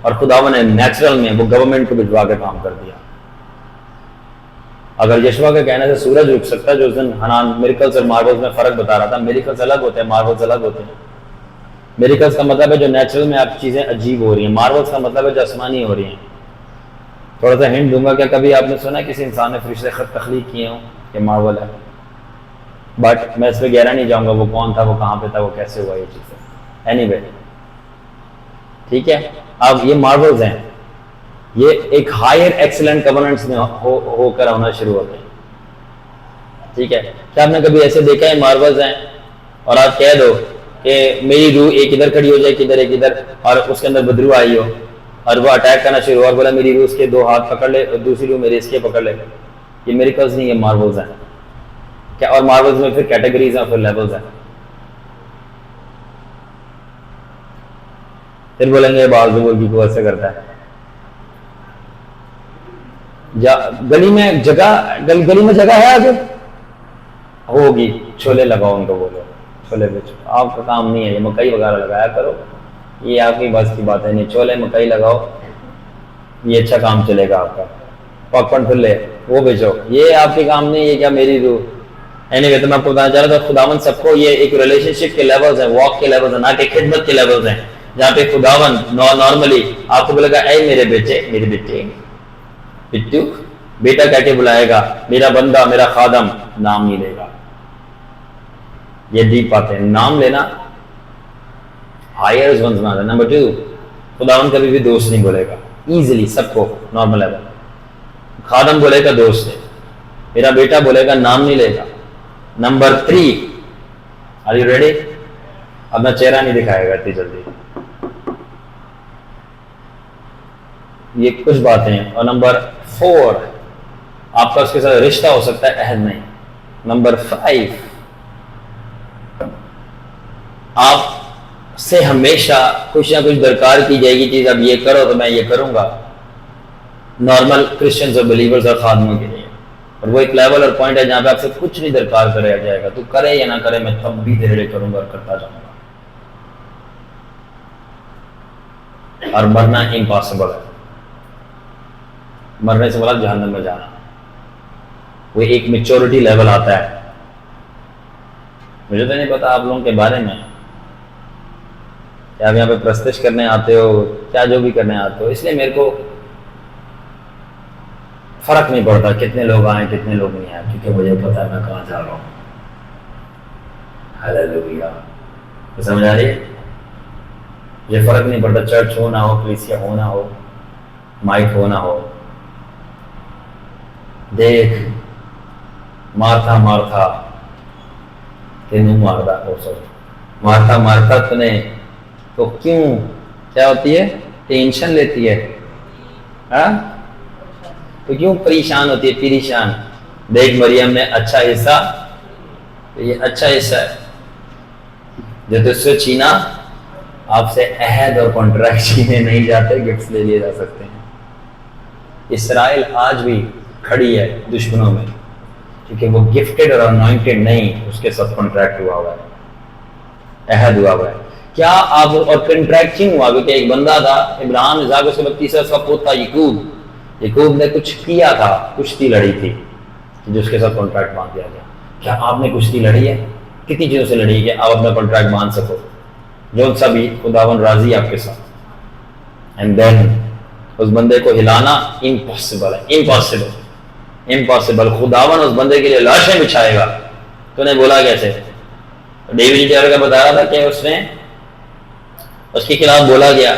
اور خداوند نے نیچرل میں وہ گورنمنٹ کو بھجوا کے کام کر دیا. اگر یشوا کے کہنے سے سورج رک سکتا ہے، جو اس دن حنان میریکلز اور مارولز میں فرق بتا رہا تھا، میریکلز الگ ہوتے ہیں، مارولز الگ ہوتے ہیں. میریکلز کا مطلب ہے جو نیچرل میں آپ چیزیں عجیب ہو رہی ہیں، مارولز کا مطلب ہے جو آسمانی ہو رہی ہیں. تھوڑا سا ہنٹ دوں گا، کیا کبھی آپ نے سنا ہے کسی انسان نے فرشتے خط تخلیق کیے ہوں؟ یہ مارول ہے، بٹ میں اس پہ گہرا نہیں جاؤں گا، وہ کون تھا، وہ کہاں پہ تھا، وہ کیسے ہوا، یہ چیزیں. اینی وے، ٹھیک ہے. اب یہ مارولز ہیں، یہ ایک ہائر ایکسلنٹ گورننس میں ہو کر ہونا شروع ہوتے ہیں. ٹھیک ہے. کیا آپ نے کبھی ایسے دیکھا ہے مارولز ہیں اور آپ کہہ دو کہ میری روح ایک ادھر کھڑی ہو جائے، ایک ادھر ایک ادھر، اور اس کے اندر بدرو آئی ہو اور وہ اٹیک کرنا شروع ہو اور بولا میری روح اس کے دو ہاتھ پکڑ لے اور دوسری روح میری اس کے پکڑ لے؟ یہ میریکلز نہیں، یہ مارولز ہیں. کیا اور مارولز میں پھر کیٹیگریز ہیں، پھر لیولز ہیں. پھر بولیں گے بازو کی قوت سے کرتا ہے. گلی میں جگہ، گلی میں جگہ ہے آگے ہوگی، چھولے لگاؤ، ان کو بولو چھولے بیچو. آپ کا کام نہیں ہے، یہ مکئی وغیرہ لگایا کرو، یہ آپ کی بس کی باتیں نہیں. چھولے مکئی لگاؤ، یہ اچھا کام چلے گا آپ کا. پاپکارن پھلے وہ بیچو، یہ آپ کے کام نہیں. یہ کیا میری روح. اینی وے، تو میں آپ کو بتانا چاہ رہا تھا خداوند سب کو، یہ ایک ریلیشن شپ کے لیولز ہیں، واک کے لیولز ہیں، نہ کہ خدمت کے لیولز ہیں، جہاں پہ خداوند نارملی آپ کو بولے گا اے میرے بیٹے، میرے بیٹے، بٹو، بیٹا کہہ کے بلائے گا. میرا بندہ، میرا خادم، نام نہیں لے گا. یہ ڈیپ بات ہے، نام لینا ہائر ونز میں. نمبر 2، خداوند کبھی بھی دوست نہیں بولے گا ایزیلی سب کو، نارمل لیول. خادم بولے گا دوست ہے، میرا بیٹا بولے گا، نام نہیں لے گا. Number 3، are you ready? اپنا چہرہ نہیں دکھائے گا اتنی جلدی، یہ کچھ باتیں. اور نمبر 4، آپ کا اس کے ساتھ رشتہ ہو سکتا ہے، عہد نہیں. نمبر 5، آپ سے ہمیشہ کچھ نہ کچھ درکار کی جائے گی چیز، اب یہ کرو تو میں یہ کروں گا، نارمل کرسچنز اور بلیورز اور خادموں کے لیے. اور وہ ایک لیول اور پوائنٹ ہے جہاں پہ آپ سے کچھ نہیں درکار کرا جائے گا. تو کرے یا نہ کرے، میں تب بھی دھیرے کروں گا اور کرتا جاؤں گا. اور مرنا امپاسبل ہے، مرنے سے مراد جہنم میں جانا. وہ ایک میچورٹی لیول آتا ہے. مجھے تو نہیں پتا آپ لوگوں کے بارے میں، کیا آپ یہاں پہ پرستش کرنے آتے ہو، کیا جو بھی کرنے آتے ہو. اس لیے میرے کو فرق نہیں پڑتا کتنے لوگ آئیں کتنے لوگ نہیں آئیں، کیونکہ مجھے پتا ہے میں کہاں جا رہا ہوں. ہاللیلویا. سمجھ آ رہی ہے؟ یہ فرق نہیں پڑتا چرچ ہو نہ ہو، کلیسیا ہو نہ ہو، مائک ہو نہ ہو. دیکھ مارتھا تینوں ماردا ہو سب مارتا مارتا تنے تو کیوں کیا ہوتی ہے؟ ٹینشن لیتی ہے. تو کیوں پریشان ہوتی ہے؟ پریشان. دیکھ مریم نے اچھا حصہ، یہ اچھا حصہ ہے جو تجھ سے چھینا. آپ سے عہد اور کانٹریکٹ چھینے نہیں جاتے، گفٹس لے لیے جا سکتے ہیں. اسرائیل آج بھی کھڑی ہے دشمنوں میں کیونکہ وہ گفٹڈ اور انوائنٹڈ نہیں، اس کے ساتھ کانٹریکٹ ہوا ہوا ہے، عہد ہوا ہوا ہے. کیا آپ اور کنٹریکٹ کیوں ہوا؟ کیونکہ ایک بندہ تھا ابراہیم، اسحاق، اس کے بعد تیسرا اس کا پوتا یعقوب نے کچھ کیا تھا، کشتی لڑی تھی جس کے ساتھ کانٹریکٹ باندھ دیا گیا. کیا آپ نے کشتی لڑی ہے؟ کتنی چیزوں سے لڑی ہے کہ آپ اپنا کانٹریکٹ باندھ سکو؟ جو سا بھی خداوند راضی آپ کے ساتھ. اینڈ دین اس بندے کو ہلانا امپاسبل ہے، امپاسبل. خداوند اس بندے کے لیے لاشیں بچھائے گا. تو نے بولا کیسے؟ ڈیوڈ ٹیلر کا بتا رہا تھا کہ اس نے اس کے خلاف بولا گیا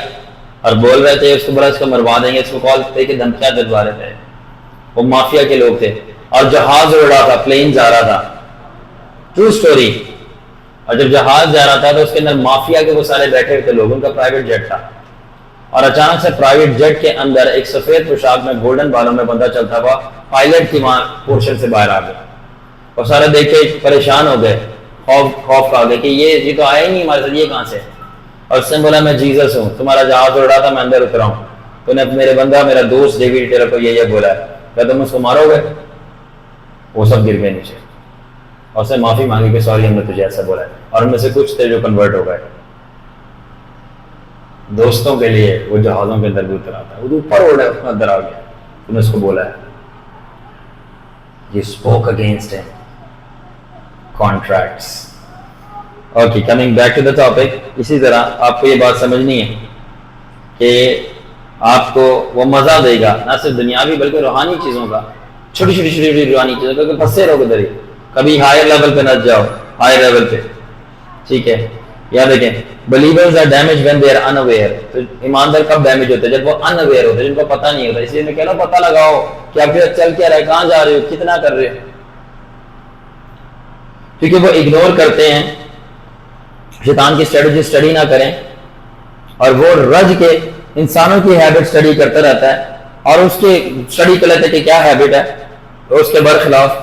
اور بول رہے تھے اس کو بڑا اس کو مروا دیں گے، اس کو کال دے کے دھمکیاں دلوا رہے تھے. وہ مافیا کے لوگ تھے اور جہاز اڑ رہا تھا، پلین جا رہا تھا. True story. اور جب جہاز جا رہا تھا تو اس کے اندر مافیا کے وہ سارے بیٹھے ہوئے تھے لوگ، ان کا پرائیویٹ جیٹ تھا. اور اچانک سے پرائیویٹ جیٹ کے اندر ایک سفید پوشاک میں گولڈن بالوں میں بندہ چلتا ہوا پائلٹ کی پورشن سے باہر آ گیا. اور سارے دیکھ کے پریشان ہو گئے، خوف کھا گئے کہ یہ تو آیا ہی نہیں ہمارے ساتھ، یہ کہاں سے؟ اور اس نے بولا میں جیزس ہوں، تمہارا جہاز اڑ رہا تھا، میں اندر اترا ہوں. تو نے میرے بندہ میرا دوست ڈیوڈ ٹیلر کو یہ بولا ہے، کیا تم اس کو مارو گے؟ وہ سب گر گئے نیچے اور اس نے معافی مانگی کہ سوری ہم نے تجھے ایسا بولا ہے. اور ان میں سے کچھ تھے جو کنورٹ ہو گئے. دوستوں کے لیے وہ جہازوں کے اندر بھی اتر آتا ہے، وہ اوپر اڑ رہا ہے، اس میں اندر آ گیا. تم نے اس کو بولا ہے You spoke against him. Contracts. Okay, coming back to the topic. اسی طرح آپ کو یہ بات سمجھنی ہے کہ آپ کو وہ مزہ دے گا نہ صرف دنیاوی بلکہ روحانی چیزوں کا، چھوٹی چھوٹی روحانی چیزوں کا. پھنسے رہو ادھر ہی، کبھی ہائر لیول پہ نہ جاؤ. ہائر لیول پہ ٹھیک ہے. یا دیکھیں believers are damaged when they are unaware. تو ایماندار کب ڈیمیج ہوتے ہیں؟ جب وہ unaware ہوتے ہیں، جن کو پتہ نہیں ہوتا. اس لیے میں کہہ رہا ہوں پتہ لگاؤ کہ آپ کے ساتھ چل کیا رہا ہے، کہاں جا رہے ہو، کتنا کر رہے ہو. کیونکہ وہ اگنور کرتے ہیں، شیطان کی اسٹریٹجی اسٹڈی نہ کریں، اور وہ رج کے انسانوں کی ہیبٹ اسٹڈی کرتا رہتا ہے اور اس کے اسٹڈی کر لیتے کہ کیا ہیبٹ ہے، تو اس کے برخلاف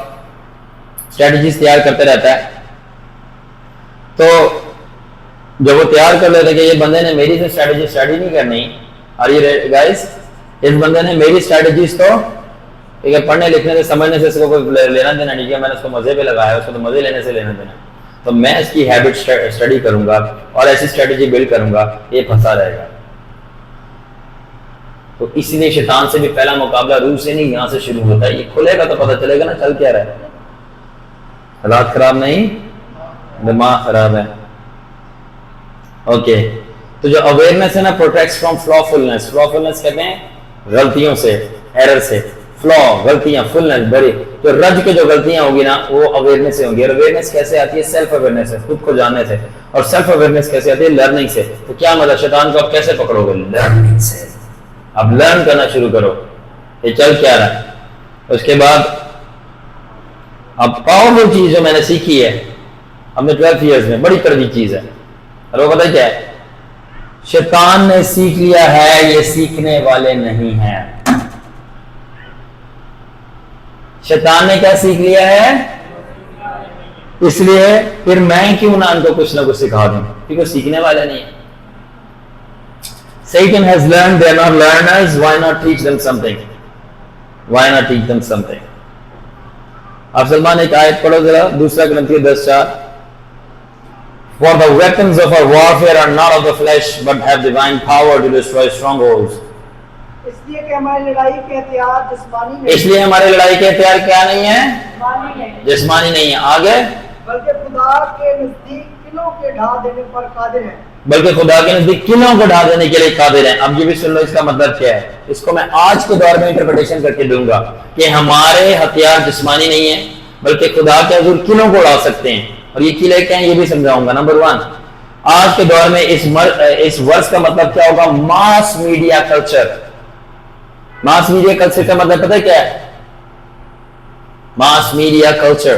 اسٹریٹجیز تیار کرتے رہتا ہے. تو جب وہ تیار کر لیتے کہ یہ بندے نے میری سے اسٹریٹجی اسٹڈی نہیں کرنی، اور یہ گائز اس بندے نے میری اسٹریٹجیز تو پڑھنے لکھنے سے سمجھنے سے اس کو کوئی لینا دینا نہیں کیا، میں نے اس کو مزے پہ لگایا، اس کو تو مزے لینے سے لینا دینا. تو میں اس کی ہیبٹ اسٹڈی کروں گا اور ایسی اسٹریٹجی بلڈ کروں گا، یہ پھنسا رہے گا. تو اسی لیے شیطان سے بھی پہلا مقابلہ روح سے نہیں، یہاں سے شروع ہوتا ہے. یہ کھلے گا تو پتہ چلے گا نا چل کیا رہا ہے. حالات خراب نہیں، دماغ خراب ہے. اوکے تو جو اویئرنیس ہے نا، پروٹیکٹس فرام فلافلنس. فلافلنس کہتے ہیں غلطیوں سے، ایرر سے. فلا غلطیاں، فلنس بڑی. تو رج کے جو غلطیاں ہوگی نا وہ اویئرنیس سے ہوں گی. اور اویئرنیس کیسے آتی ہے؟ سیلف اویئرنیس سے، خود کو جاننے سے. اور سیلف اویئرنیس کیسے آتی ہے؟ لرننگ سے. تو کیا مطلب شیطان کو آپ کیسے پکڑو گے؟ لرننگ سے. اب لرن کرنا شروع کرو یہ چل کیا رہا ہے. اس کے بعد اب پاورفل چیز جو میں نے سیکھی ہے اپنے 12 ایئرز میں، بڑی کڑوی چیز ہے، اور وہ پتہ کیا ہے؟ شیطان نے سیکھ لیا ہے، یہ سیکھنے والے نہیں ہیں. شیطان نے کیا سیکھ لیا ہے؟ اس لیے پھر میں کیوں نہ ان کو کچھ نہ کچھ سکھا دوں، کیونکہ سیکھنے والے نہیں ہیں. Satan has learned, they are not learners, why not teach them something? Why not teach them something? اب سلمان ایک آیت پڑھو ذرا، دوسرا کرنتھیوں 10:4. For the weapons of our warfare are not of the flesh, but have divine power to destroy strongholds. اس لیے کہ ہماری لڑائی کے ہتھیار جسمانی نہیں، اس لیے ہمارے لڑائی کے ہتھیار کیا نہیں ہیں؟ جسمانی نہیں، جسمانی نہیں ہیں. آگے بلکہ خدا کے نزدیک قلعوں کے ڈھا دینے پر قادر ہیں. بلکہ خدا کے نزدیک قلعوں کو ڈھا دینے کے لیے قادر ہیں. اب یہ بھی سن لو اس کا مطلب کیا ہے. اس کو میں آج کے دور میں انٹرپریٹیشن کر کے دوں گا کہ ہمارے ہتھیار جسمانی نہیں ہیں بلکہ خدا کے حضور قلعوں کو اڑا سکتے ہیں. اور یہ قلعے کیا ہیں یہ بھی سمجھاؤں گا. نمبر 1 آج کے دور میں اس ورس کا مطلب کیا ہوگا؟ Mass media culture. Mass media culture کا مطلب پتہ ہے کیا ہے؟ Mass media culture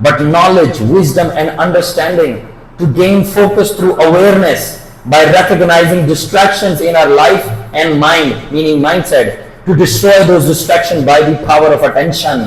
but knowledge, wisdom and understanding to gain focus through awareness by recognizing distractions in our life and mind, meaning mindset, to destroy those distractions by the power of attention.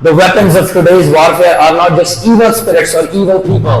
the weapons of today's warfare are not just evil spirits or evil people.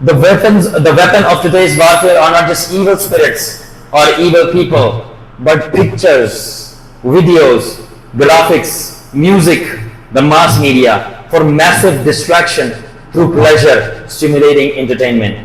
The weapon of today's warfare are not just evil spirits or evil people, but pictures, videos, graphics, music, the mass media for massive distraction through pleasure stimulating entertainment.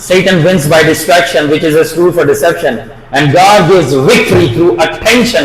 Satan wins by distraction, which is a tool for deception, and God gives victory through attention,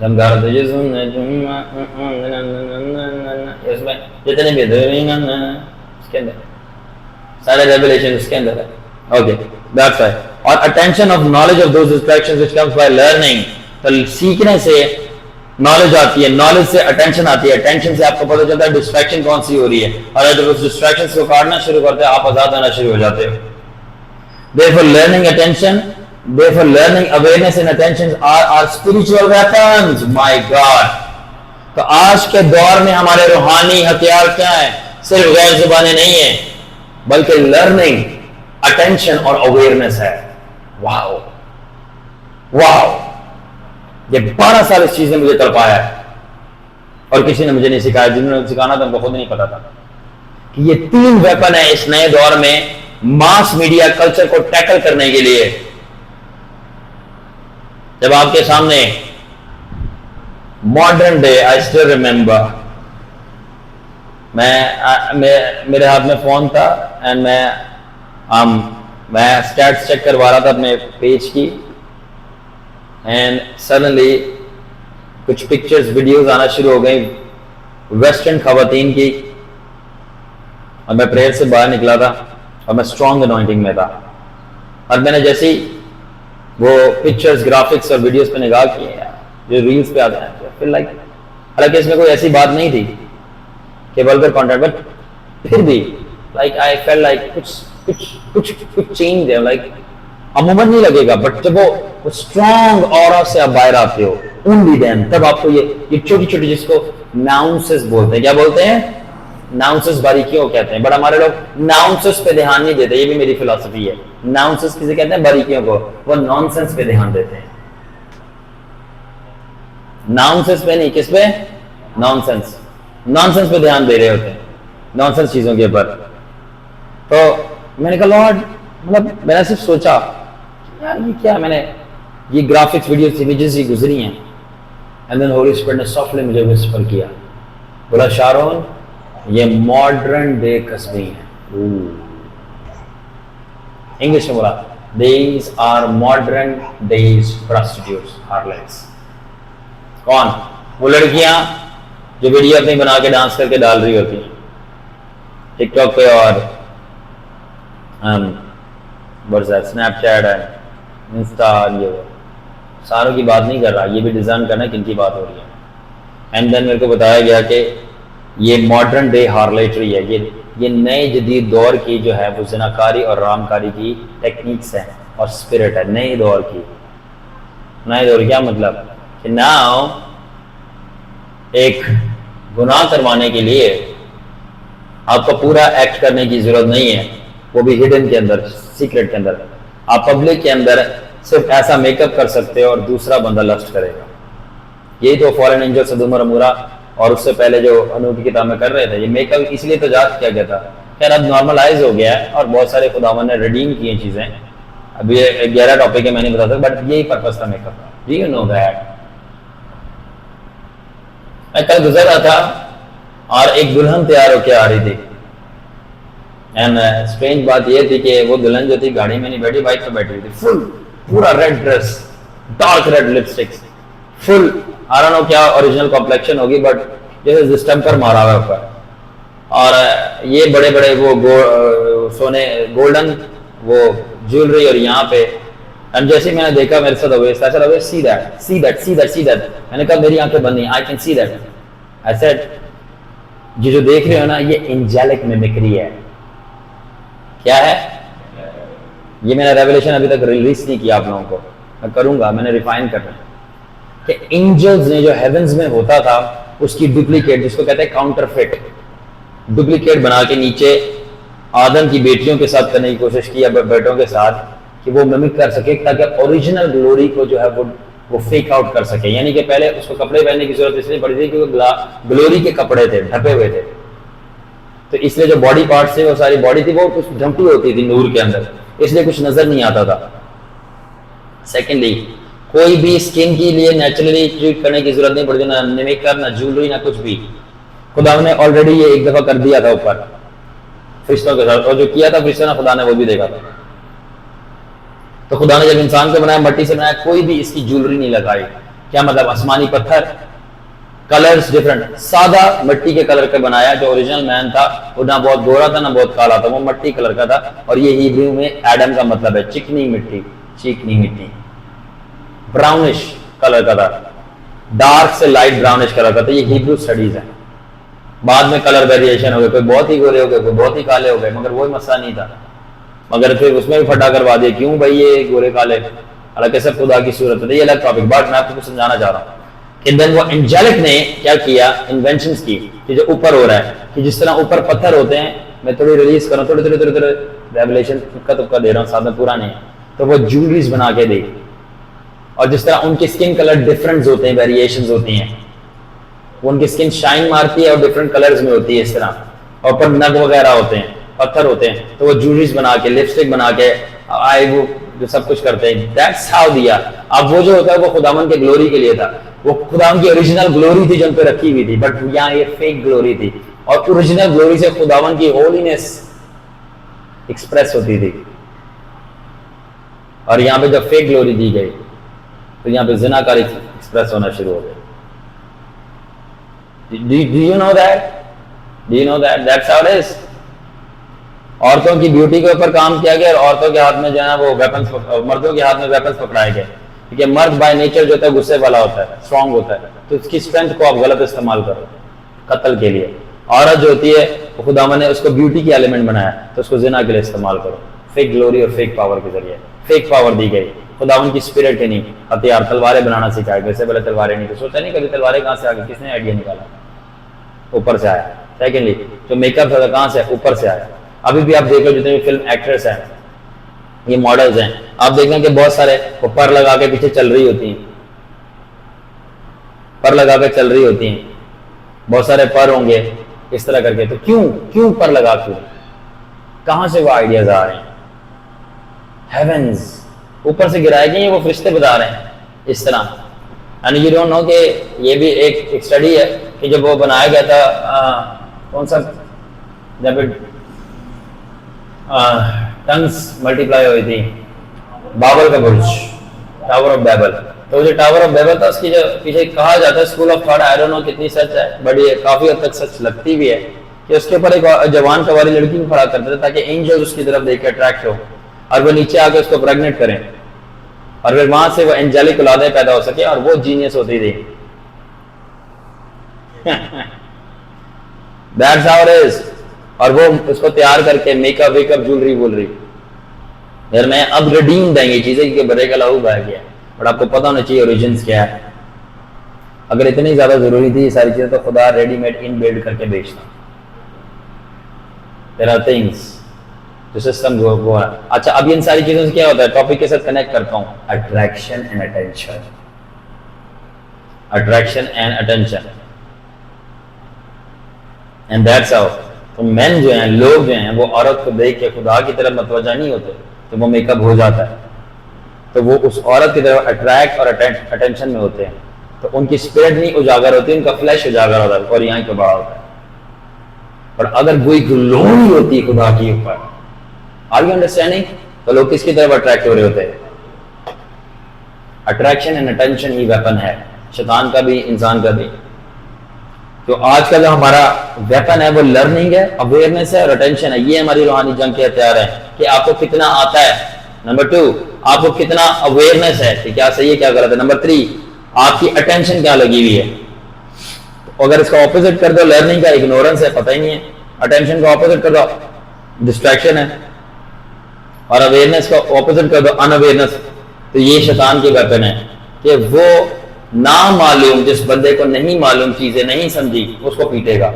جب گھر اس میں جتنے بھی اس کے اندر سارے revelation اس کے اندر ہے. Okay that's why. اور attention of knowledge of those distractions which comes by learning, تو سیکھنے سے نالج آتی ہے, نالج سے اٹینشن آتی ہے, اٹینشن سے آپ کو پتہ چلتا ہے ڈسٹریکشن کون سی ہو رہی ہے, اور جب اس ڈسٹریکشن کو کاٹنا شروع کرتے ہیں آپ آزاد ہونا شروع ہو جاتے ہو. Therefore learning attention, therefore learning awareness and attention are spiritual weapons. My God. تو آج کے دور میں ہمارے روحانی ہتھیار کیا ہیں؟ صرف غیر زبانیں نہیں ہیں بلکہ لرننگ, اٹینشن اور اویئرنیس ہے. واو واو, یہ 12 سال اس چیز نے مجھے تڑپایا ہے اور کسی نے مجھے نہیں سکھایا. جنہوں نے سکھانا تھا ان کو خود نہیں پتا تھا کہ یہ 3 ویپن ہے اس نئے دور میں ماس میڈیا کلچر کو ٹیکل کرنے کے لیے. جب آپ کے سامنے modern day, I still remember, میرے ہاتھ میں فون تھا اینڈ میں اسٹیٹس چیک کروا رہا تھا اپنے پیج کی, اینڈ سڈنلی کچھ پکچرز ویڈیوز آنا شروع ہو گئی ویسٹرن خواتین کی, اور میں پریئر سے باہر نکلا تھا اور میں اسٹرانگ انوائنٹنگ میں تھا, اور میں نے جیسے ہی وہ پکچرز گرافکس اور ویڈیوز پہ نگاہ کی جو ریلز پہ آتے ہیں, پھر لائک حالانکہ اس میں کوئی ایسی بات نہیں تھی کہ ولگر کنٹینٹ, بٹ پھر بھی لائک آئی فیل لائک کچھ چینج ہے, لائک عموماً نہیں لگے گا بٹ جب وہ اسٹرانگ اورا سے آپ باہر آتے ہو اونلی دین, تب آپ کو یہ چھوٹی چھوٹی جس کو ناؤنسز بولتے ہیں, کیا بولتے ہیں ناؤنسز, باریکیوں کہتے ہیں, بٹ ہمارے لوگ ناؤنسز پہ دھیان نہیں دیتے. یہ بھی میری فلسفی ہے, ناؤنسز کسے کہتے ہیں باریکیوں کو, وہ نانسنس پہ دھیان دیتے ہیں. ناؤنسز پہ نہیں, کس پہ, نانسنس, نانسنس پہ دھیان دے رہے ہوتے ہیں, نانسنس چیزوں کے اوپر. تو میں نے کہا لارڈ, مطلب میں نے صرف سوچا یار یہ کیا, میں نے یہ گرافکس ویڈیوز امیجز ہی گزری ہیں, اینڈ دین ہولی اسپرٹ نے سافٹلی مجھے وسپر کیا, بولا شارون یہ ماڈرن ڈے قصبے ہیں. انگلش میں بولا دیز آر ماڈرن ڈیز پروسٹیٹیوٹس, ہارلٹس. کون, وہ لڑکیاں جو ویڈیو اپنی بنا کے ڈانس کر کے ڈال رہی ہوتی ہیں ٹک ٹاک پہ اور اسنیپ چیٹ ہے, انسٹا, یہ ساروں کی بات نہیں کر رہا, یہ بھی ڈیزائن کرنا کن کی بات ہو رہی ہے. اینڈ دین میرے کو بتایا گیا کہ یہ ماڈرن ڈے ہارلیٹری ہے, یہ نئے جدید دور کی جو ہے وہ زناکاری اور رامکاری کی ٹیکنیکس ہیں اور اسپرٹ ہے نئے دور کی. نئے دور کیا مطلب کہ ناؤ ایک گناہ کروانے کے لیے آپ کو پورا ایکٹ کرنے کی ضرورت نہیں ہے, وہ بھی ہڈن کے اندر, سیکرٹ کے اندر. آپ پبلک کے اندر صرف ایسا میک اپ کر سکتے ہو اور دوسرا بندہ لسٹ کرے گا. یہی تو فالن اینجل سدوم اور عمورہ اور اس سے پہلے جو انو کی کتاب میں کر رہے تھے. یہ میک اپ اس لیے تجارت کیا گیا تھا, خیر اب نارملائز ہو گیا ہے اور بہت سارے خداوند نے ریڈیم کی ہیں چیزیں. اب یہ 11 ٹاپک ہے, میں نہیں بتا سکتا, بٹ یہی پرپز تھا میک اپ کا. Do you know that. میں کل گزر رہا تھا اور ایک دلہن تیار ہو کے آ رہی تھی, اینڈ اسٹرینج بات یہ تھی کہ وہ دلہن جو تھی گاڑی میں نہیں بیٹھی, بائک پہ بیٹھی ہوئی تھی, فل پورا red dress, dark red lipsticks, full I don't know کیا اوریجنل کمپلیکشن ہوگی, بٹ جیسے ڈسٹمپر مارا ہوا ہے اوپر, اور یہ بڑے بڑے وہ سونے گولڈن وہ جیولری, اور یہاں پہ جیسے میں نے دیکھا میرے ساتھ ہوئے سی دیٹ, میں نے کہا میری آنکھیں بند نہیں, I can see that. I said یہ جو دیکھ رہے ہو نا یہ انجیلک میمکری ہے. کیا ہے یہ, میں نے ریویلیشن ابھی تک ریلیز نہیں کیا آپ لوگوں کو, میں کروں گا, میں نے ریفائن کرنا ہے کہ اینجلز نے جو ہیونز میں ہوتا تھا اس کی ڈپلیکیٹ, جس کو کہتے ہیں کاؤنٹر فٹ, ڈپلیکیٹ بنا کے نیچے آدم کی بیٹیوں کے ساتھ کرنے کی کوشش کی, یا بیٹوں کے ساتھ, کہ وہ ممک کر سکے تاکہ اوریجنل گلوری کو جو ہے وہ فیک آؤٹ کر سکے. یعنی کہ پہلے اس کو کپڑے پہننے کی ضرورت اس لیے پڑی تھی کہ وہ گلوری کے کپڑے تھے, ڈھپے ہوئے تھے, تو اس لیے جو باڈی پارٹس تھے وہ ساری باڈی تھی وہ کچھ ڈھمپی ہوتی تھی نور کے اندر, اس لیے کچھ نظر نہیں آتا تھا. سیکنڈلی کوئی بھی اسکن کے لیے نیچرلی ٹریٹ کرنے کی ضرورت نہیں پڑتی, نہ میک اپ, نہ جیولری, نہ کچھ بھی. خدا نے آلریڈی یہ ایک دفعہ کر دیا تھا اوپر فرشتوں کے ساتھ, اور جو کیا تھا فرشتوں نے خدا نے وہ بھی دیکھا تھا. تو خدا نے جب انسان کو بنایا, مٹی سے بنایا, کوئی بھی اس کی جیولری نہیں لگائی, کیا مطلب؟ آسمانی پتھر، کلرز ڈفرنٹ. سادہ مٹی کے کلر کا بنایا. جو اوریجنل مین تھا وہ نہ بہت گورا تھا نہ بہت کالا تھا, وہ مٹی کلر کا تھا. اور یہ ہیبریو میں ایڈم کا مطلب ہے چکنی مٹی, چکنی مٹی, براؤنش کلر کا تھا, ڈارک سے لائٹ براؤنش کلر کا تھا. یہ ہیبریو اسٹڈیز ہیں. بعد میں کلر ویریشن ہو گئے, کوئی بہت ہی گورے ہو گئے, کوئی بہت ہی کالے ہو گئے, مگر وہی مسئلہ نہیں تھا. مگر پھر اس میں بھی پھٹا کروا دیا, کیوں بھائی یہ گورے کالے, حالانکہ سب خدا کی صورت ہے. یہ الگ ٹاپک, بٹ میں آپ کو سمجھانا چاہ رہا ہوں کہ دن وہ اینجلک نے کیا کیا, انوینشنز کی, کہ جو اوپر ہو رہا ہے, کہ جس طرح اوپر پتھر ہوتے ہیں, میں تھوڑی ریلیز کروں, تھوڑے ریولیشن تکا دے رہا ہوں, ساتھ میں پورا نہیں, تو وہ جولریز بنا کے دی. اور جس طرح ان کی اسکن کلر ڈفرینٹس ہوتے ہیں, ویریشنز ہوتی ہیں, ان کی اسکن شائن مارتی ہے اور ڈفرینٹ کلرز میں ہوتی ہے اس طرح, اور اوپر نگ وغیرہ ہوتے ہیں, پتھر ہوتے ہیں, تو وہ جولریز بنا کے, لپسٹک بنا کے, آئے وہ جو سب کچھ کرتے ہیں. دیٹس ہاؤ دیا. اب وہ جو ہوتا ہے وہ خداوند کے گلوری کے لیے تھا, وہ خداوند کی اوریجنل گلوری تھی جو ان پہ رکھی ہوئی تھی, بٹ یہاں یہ فیک گلوری تھی, اور اوریجنل گلوری سے خداوند کی ہولینس ایکسپریس ہوتی تھی. اور یہاں پہ جب فیک گلوری دی گئی تو یہاں پہ زنا کاری ایکسپریس ہونا شروع ہو گئی. Do you know that? Do you know that? That's how it is. عورتوں کی بیوٹی کے اوپر کام کیا گیا, اور عورتوں کے ہاتھ میں جو ہے وہ ویپنز, مردوں کے ہاتھ میں ویپنز پکڑائے گئے. کیونکہ مرد بائی نیچر جو ہوتا ہے غصے والا ہوتا ہے, اسٹرانگ ہوتا ہے, تو اس کی اسٹرینتھ کو آپ غلط استعمال کرو قتل کے لیے. عورت جو ہوتی ہے وہ خدا نے اس کو بیوٹی کی ایلیمنٹ بنایا, تو اس کو زنا کے لیے استعمال کرو, فیک گلوری اور فیک پاور کے ذریعے. فیک پاور دی گئی, خداوند کی اسپرٹ ہی نہیں. ہتھیار تلواریں بنانا سکھائے, ویسے پہلے تلواریں نہیں, تو سوچا نہیں کبھی تلواریں کہاں سے آ گئی, کس نے آئیڈیا نکالا, اوپر سے آیا. سیکنڈلی جو میک اپ تھا کہاں سے, اوپر سے آیا. ابھی بھی آپ دیکھو جتنے بھی فلم ایکٹریس ہیں, یہ ماڈلز ہیں, آپ دیکھیں کہ بہت سارے وہ پر لگا کے پیچھے چل رہی ہوتی ہیں, پر لگا کے چل رہی ہوتی ہیں, بہت سارے پر ہوں گے اس طرح کر کے. تو کیوں پر لگا, کیوں, کہاں سے وہ آئیڈیاز آ رہے ہیں؟ ہیونز اوپر سے گرائے گئے, وہ فرشتے بتا رہے ہیں اس طرح. اینڈ یو ڈونٹ نو کہ یہ بھی ایک اسٹڈی ہے کہ جب وہ بنایا گیا تھا, کون سا, جب ٹنگس ملٹیپلائی ہوئی تھی, بابل کا برج, ٹاور آف بیبل. تو جو ٹاور آف بیبل تھا اس کی جو پیچھے کہا جاتا ہے school of thought, I don't know کتنی سچ ہے, بٹ یہ کافی حد تک سچ لگتی بھی ہے, کہ اس کے اوپر ایک جوان قواری لڑکی کو کھڑا کرتے تھے تاکہ اینجل اس کی طرف دیکھ کے اٹریکٹ ہو, اور وہ نیچے آ کے اس کو پریگنیٹ کریں, اور پھر وہاں سے وہ اینجلک اولادیں پیدا ہو سکے, اور وہ جینیس ہوتی تھی. That's how it is. اور وہ اس کو تیار کر کے make up wake up jewellery بول رہی یار میں اب ریڈیم دیں گے چیزیں کہ برے کا لہو بہ گیا, بٹ آپ کو پتا ہونا چاہیے اوریجنس کیا ہے. اگر اتنی زیادہ ضروری تھی یہ ساری چیزیں تو خدا ریڈی میڈ ان بلڈ کر کے بیچتا. There are things جو سسٹم وہ ہے. اچھا اب ان ساری چیزوں سے کیا ہوتا ہے, ٹاپک کے ساتھ کنیکٹ کرتا ہوں, attraction and attention. Attraction and attention and that's how. تو مین جو ہیں, لوگ جو ہیں, وہ عورت کو دیکھ کے خدا کی طرف متوجہ نہیں ہوتے, تو وہ میک اپ ہو جاتا ہے, تو وہ اس عورت کی طرف اٹریکٹ اور اٹینشن میں ہوتے ہیں, تو ان کی اسپرٹ نہیں اجاگر ہوتی, ان کا فلیش اجاگر ہوتا ہے, اور یہاں پہ بڑا ہوتا ہے. اور اگر کوئی گلوری ہوتی ہے خدا کی اوپر, آر یو انڈرسٹینڈنگ, تو لوگ کس کی طرف اٹریکٹ ہو رہے ہوتے ہیں. Attraction and attention he weapon ہے, شیطان کا بھی انسان کا بھی. تو آج کا جو ہمارا ویپن ہے وہ لرننگ ہے, اویئرنیس ہے اور اٹینشن ہے. یہ ہماری روحانی جنگ کے ہتھیار ہیں کہ آپ کو کتنا آتا ہے. نمبر 2, آپ کو کتنا اویئرنیس ہے کہ کیا صحیح ہے کیا غلط ہے. نمبر 3, آپ کی اٹینشن کیا لگی ہوئی ہے. اگر اس کا اپوزٹ کر دو, لرننگ کا اگنورنس ہے, پتہ ہی نہیں ہے. اٹینشن کا اپوزٹ کر دو, ڈسٹریکشن ہے. اور اویئرنیس کا اپوزٹ کر دو, ان اویئرنیس. تو یہ شیطان کے ویپن ہے کہ وہ نامعلوم, جس بندے کو نہیں معلوم چیزیں نہیں سمجھی, اس کو پیٹے گا.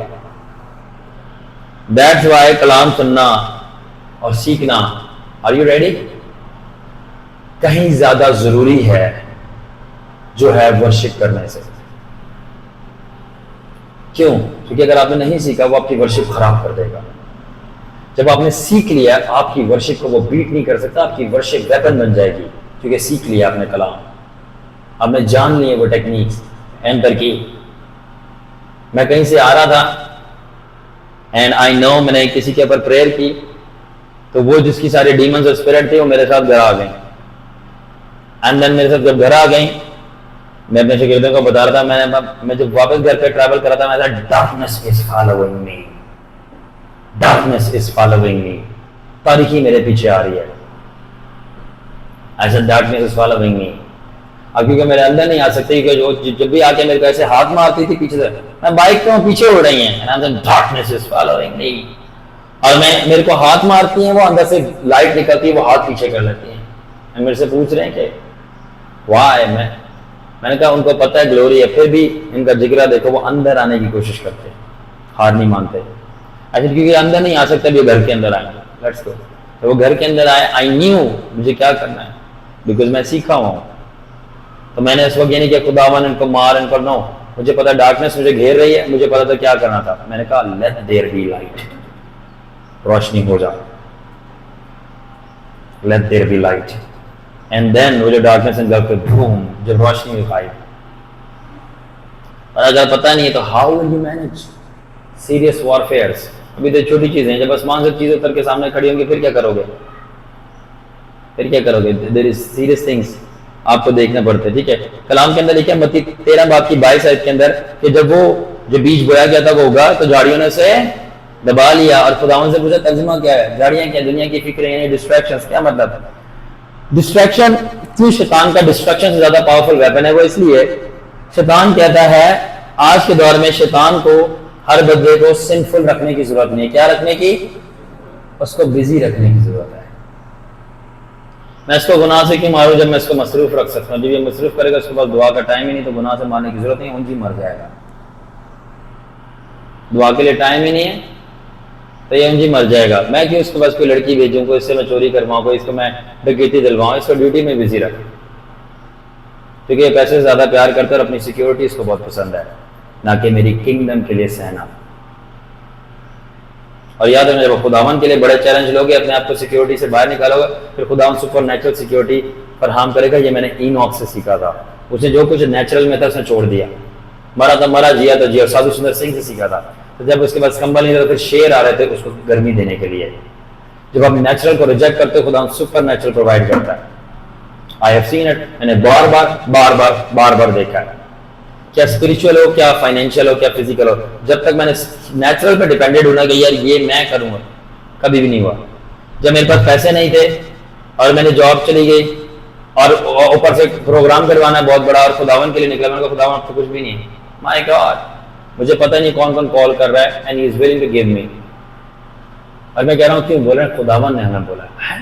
دیٹس وائی کلام سننا اور سیکھنا, آر یو ریڈی, کہیں زیادہ ضروری ہے جو ہے ورشپ کرنے سے. کیوں؟ کیونکہ اگر آپ نے نہیں سیکھا وہ آپ کی ورشپ خراب کر دے گا. جب آپ نے سیکھ لیا, آپ کی ورشپ کو وہ بیٹ نہیں کر سکتا, آپ کی ورشپ ویپن بن جائے گی, کیونکہ سیکھ لیا آپ نے کلام, آپ نے جان لیے وہ ٹیکنیکس اینٹر کی. میں کہیں سے آ رہا تھا اینڈ آئی نو, میں نے کسی کے اوپر پریئر کی, تو وہ جس کی ساری ڈیمنز اور اسپرٹ تھی وہ میرے ساتھ گھر آ گئیں. اینڈ دین میرے ساتھ جب گھر آ گئیں میں اپنے شاگردوں کو بتا رہا تھا، میں جب واپس گھر پہ ٹریول کر رہا تھا میں ایسا darkness is following me, darkness is following me, تاریکی میرے پیچھے آ رہی ہے، ایسا ڈارکنیس از فالوئنگ می. اب کیونکہ میرے اندر نہیں آ سکتی کہ جو جب بھی آ کے میرے کو ایسے ہاتھ مارتی تھی پیچھے سے، میں بائک تو پیچھے اڑ رہی ہیں، ڈارکنیس از فالوئنگ می، اور میرے کو ہاتھ مارتی ہیں، وہ اندر سے لائٹ نکلتی ہے، وہ ہاتھ پیچھے کر لیتی ہیں. میرے سے پوچھ رہے ہیں کہ وائی، میں نے کہا ان کو پتہ ہے گلوری ہے، پھر بھی ان کا جگرا دیکھو، وہ اندر آنے کی کوشش کرتے، ہار نہیں مانتے. اچھا کیونکہ اندر نہیں آ سکتے بھی گھر کے اندر آئیں گے، لیٹس گو. وہ گھر کے اندر آئے، آئی نیو مجھے کیا کرنا ہے، بیکاز میں سیکھا ہوا ہوں. تو میں نے اس وقت یہ نہیں کہ خداوند ان کو مار، ان کو نو، مجھے پتا ڈارکنیس مجھے گھیر رہی ہے، مجھے پتا تھا کیا کرنا تھا. میں نے کہا لیٹ دیر بی لائٹ، روشنی ہو جا، لیٹ دیر بی لائٹ. اینڈ دین وہ جو ڈارکنیس ان پہ بوم، جب روشنی دکھائی. اور اگر پتہ نہیں ہے تو how will you manage serious warfares. ابھی تو چھوٹی چیزیں ہیں، جب آسمان سے چیزیں اتر کے سامنے کھڑی ہوں گی پھر کیا کرو گے، پھر کیا کرو گے. دیر از سیریس تھنگس آپ کو دیکھنا پڑتے. ٹھیک ہے، کلام کے اندر لکھا ہے متی 13 باب کی 22 آیت کے اندر کہ جب وہ جو بیج بویا گیا تھا وہ ہوگا تو جھاڑیوں نے اسے دبا لیا. اور خداوند سے پوچھا ترجمہ کیا ہے، جھاڑیاں کیا، دنیا کی فکریں، یعنی ڈسٹریکشنز. کیا مطلب ہے ڈسٹریکشن؟ کیوں شیطان کا ڈسٹریکشن سے زیادہ پاورفل ویپن ہے؟ وہ اس لیے شیطان کہتا ہے آج کے دور میں شیطان کو ہر بندے کو سنفل رکھنے کی ضرورت نہیں ہے. کیا رکھنے کی؟ اس کو بزی رکھنے کی ضرورت ہے. میں اس کو گناہ سے کیوں ماروں جب میں اس کو مصروف رکھ سکتا ہوں؟ جب یہ مصروف کرے گا اس کے پاس دعا کا ٹائم ہی نہیں، تو گناہ سے مارنے کی ضرورت نہیں، اونجی مر جائے گا. دعا کے لیے ٹائم ہی نہیں ہے تو یہ اونجی مر جائے گا. میں کیوں اس کے پاس کوئی لڑکی بھیجوں، کوئی اس سے میں چوری کرواؤں، کوئی اس کو میں ڈکیتی دلواؤں؟ اس کو ڈیوٹی میں بزی رکھ، کیونکہ یہ پیسے سے زیادہ پیار کرتا ہے اور اپنی سیکیورٹی اس کو بہت پسند ہے، نہ کہ میری کنگڈم کے لیے سہنا. اور یاد رکھنا جب خداوند کے لیے بڑے چیلنج لوگے، اپنے آپ کو سیکیورٹی سے باہر نکالو گے، پھر خداوند سپر نیچرل سیکیورٹی فراہم کرے گا. یہ میں نے اینوک سے سیکھا تھا، اس نے جو کچھ نیچرل میں تھا اس نے چھوڑ دیا. مرا تو مرا، جیا تو جیا. اور سادھو سندر سنگھ سے سیکھا تھا، تو جب اس کے پاس کمبل نہیں تھا پھر شیر آ رہے تھے اس کو گرمی دینے کے لیے. جب آپ نیچرل کو ریجیکٹ کرتے ہو خداوند سپر نیچرل پرووائڈ کرتا ہے. آئی ہیو سین اٹ، میں نے بار بار دیکھا ہے. کیا اسپرچل ہو، کیا فائنینشیل ہو، کیا فزیکل ہو، جب تک میں نے نیچرل پہ ڈیپینڈنٹ ہونا کہ یار یہ میں کروں گا، کبھی بھی نہیں ہوا. جب میرے پاس پیسے نہیں تھے اور میں نے جاب چلی گئی اور اوپر سے پروگرام کروانا ہے بہت بڑا اور خداوند کے لیے نکلا، میں نے کہا خداوند تو کچھ بھی نہیں ہے. مائی گاڈ، مجھے پتہ نہیں کون کون کال کر رہا ہے and he is willing to give me. اور میں کہہ رہا ہوں کیوں بول رہے ہیں؟ خداوند نے ہمیں بولا ہے.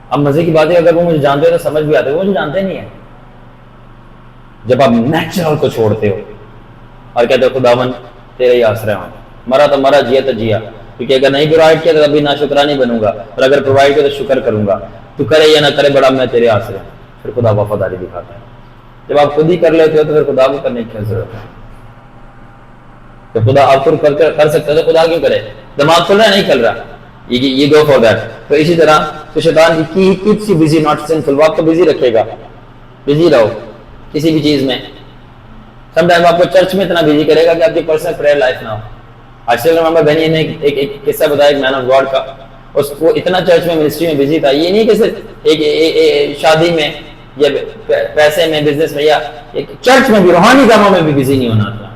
اب مزے کی بات ہے اگر وہ مجھے جانتے ہو تو سمجھ بھی آتے، وہ مجھے جانتے نہیں ہیں. جب آپ نیچرل کو چھوڑتے ہو اور کہتے ہو خداوند تیرے ہی آسرا ہوں، مرا تو مرا، جیا تو جیا، کیونکہ اگر نہیں پرووائڈ کیا تو ابھی ناشکرا نہیں بنوں گا، اور اگر پرووائڈ کیا تو شکر کروں گا. تو کرے یا نہ کرے بڑا میں تیرے آسرا ہوں. پھر خدا وفاداری دکھاتا ہے. جب آپ خود ہی کر لیتے ہو تو پھر خدا کو کرنے کی کیا ضرورت ہے؟ تو خدا آپ کو کر سکتا ہے تو خدا کیوں کرے؟ دماغ کھل رہا ہے نہیں کھل رہا، یہ گو فار دیٹ. تو اسی طرح تو شیطان کی کیپس یو بزی ناٹ سنفل، وہ آپ کو بزی رکھے گا. بزی رہو کسی بھی چیز میں. سم ٹائم آپ کو چرچ میں اتنا بزی کرے گا کہ آپ کی پرسنل پریئر لائف نہ ہو. آج سے نمبر بہنی نے ایک قصہ بتایا ایک مین آف گاڈ کا، وہ اتنا چرچ میں منسٹری میں بزی تھا. یہ نہیں کہ صرف ایک شادی میں یا پیسے میں، بزنس میں، یا چرچ میں بھی، روحانی کاموں میں بھی بزی نہیں ہونا تھا.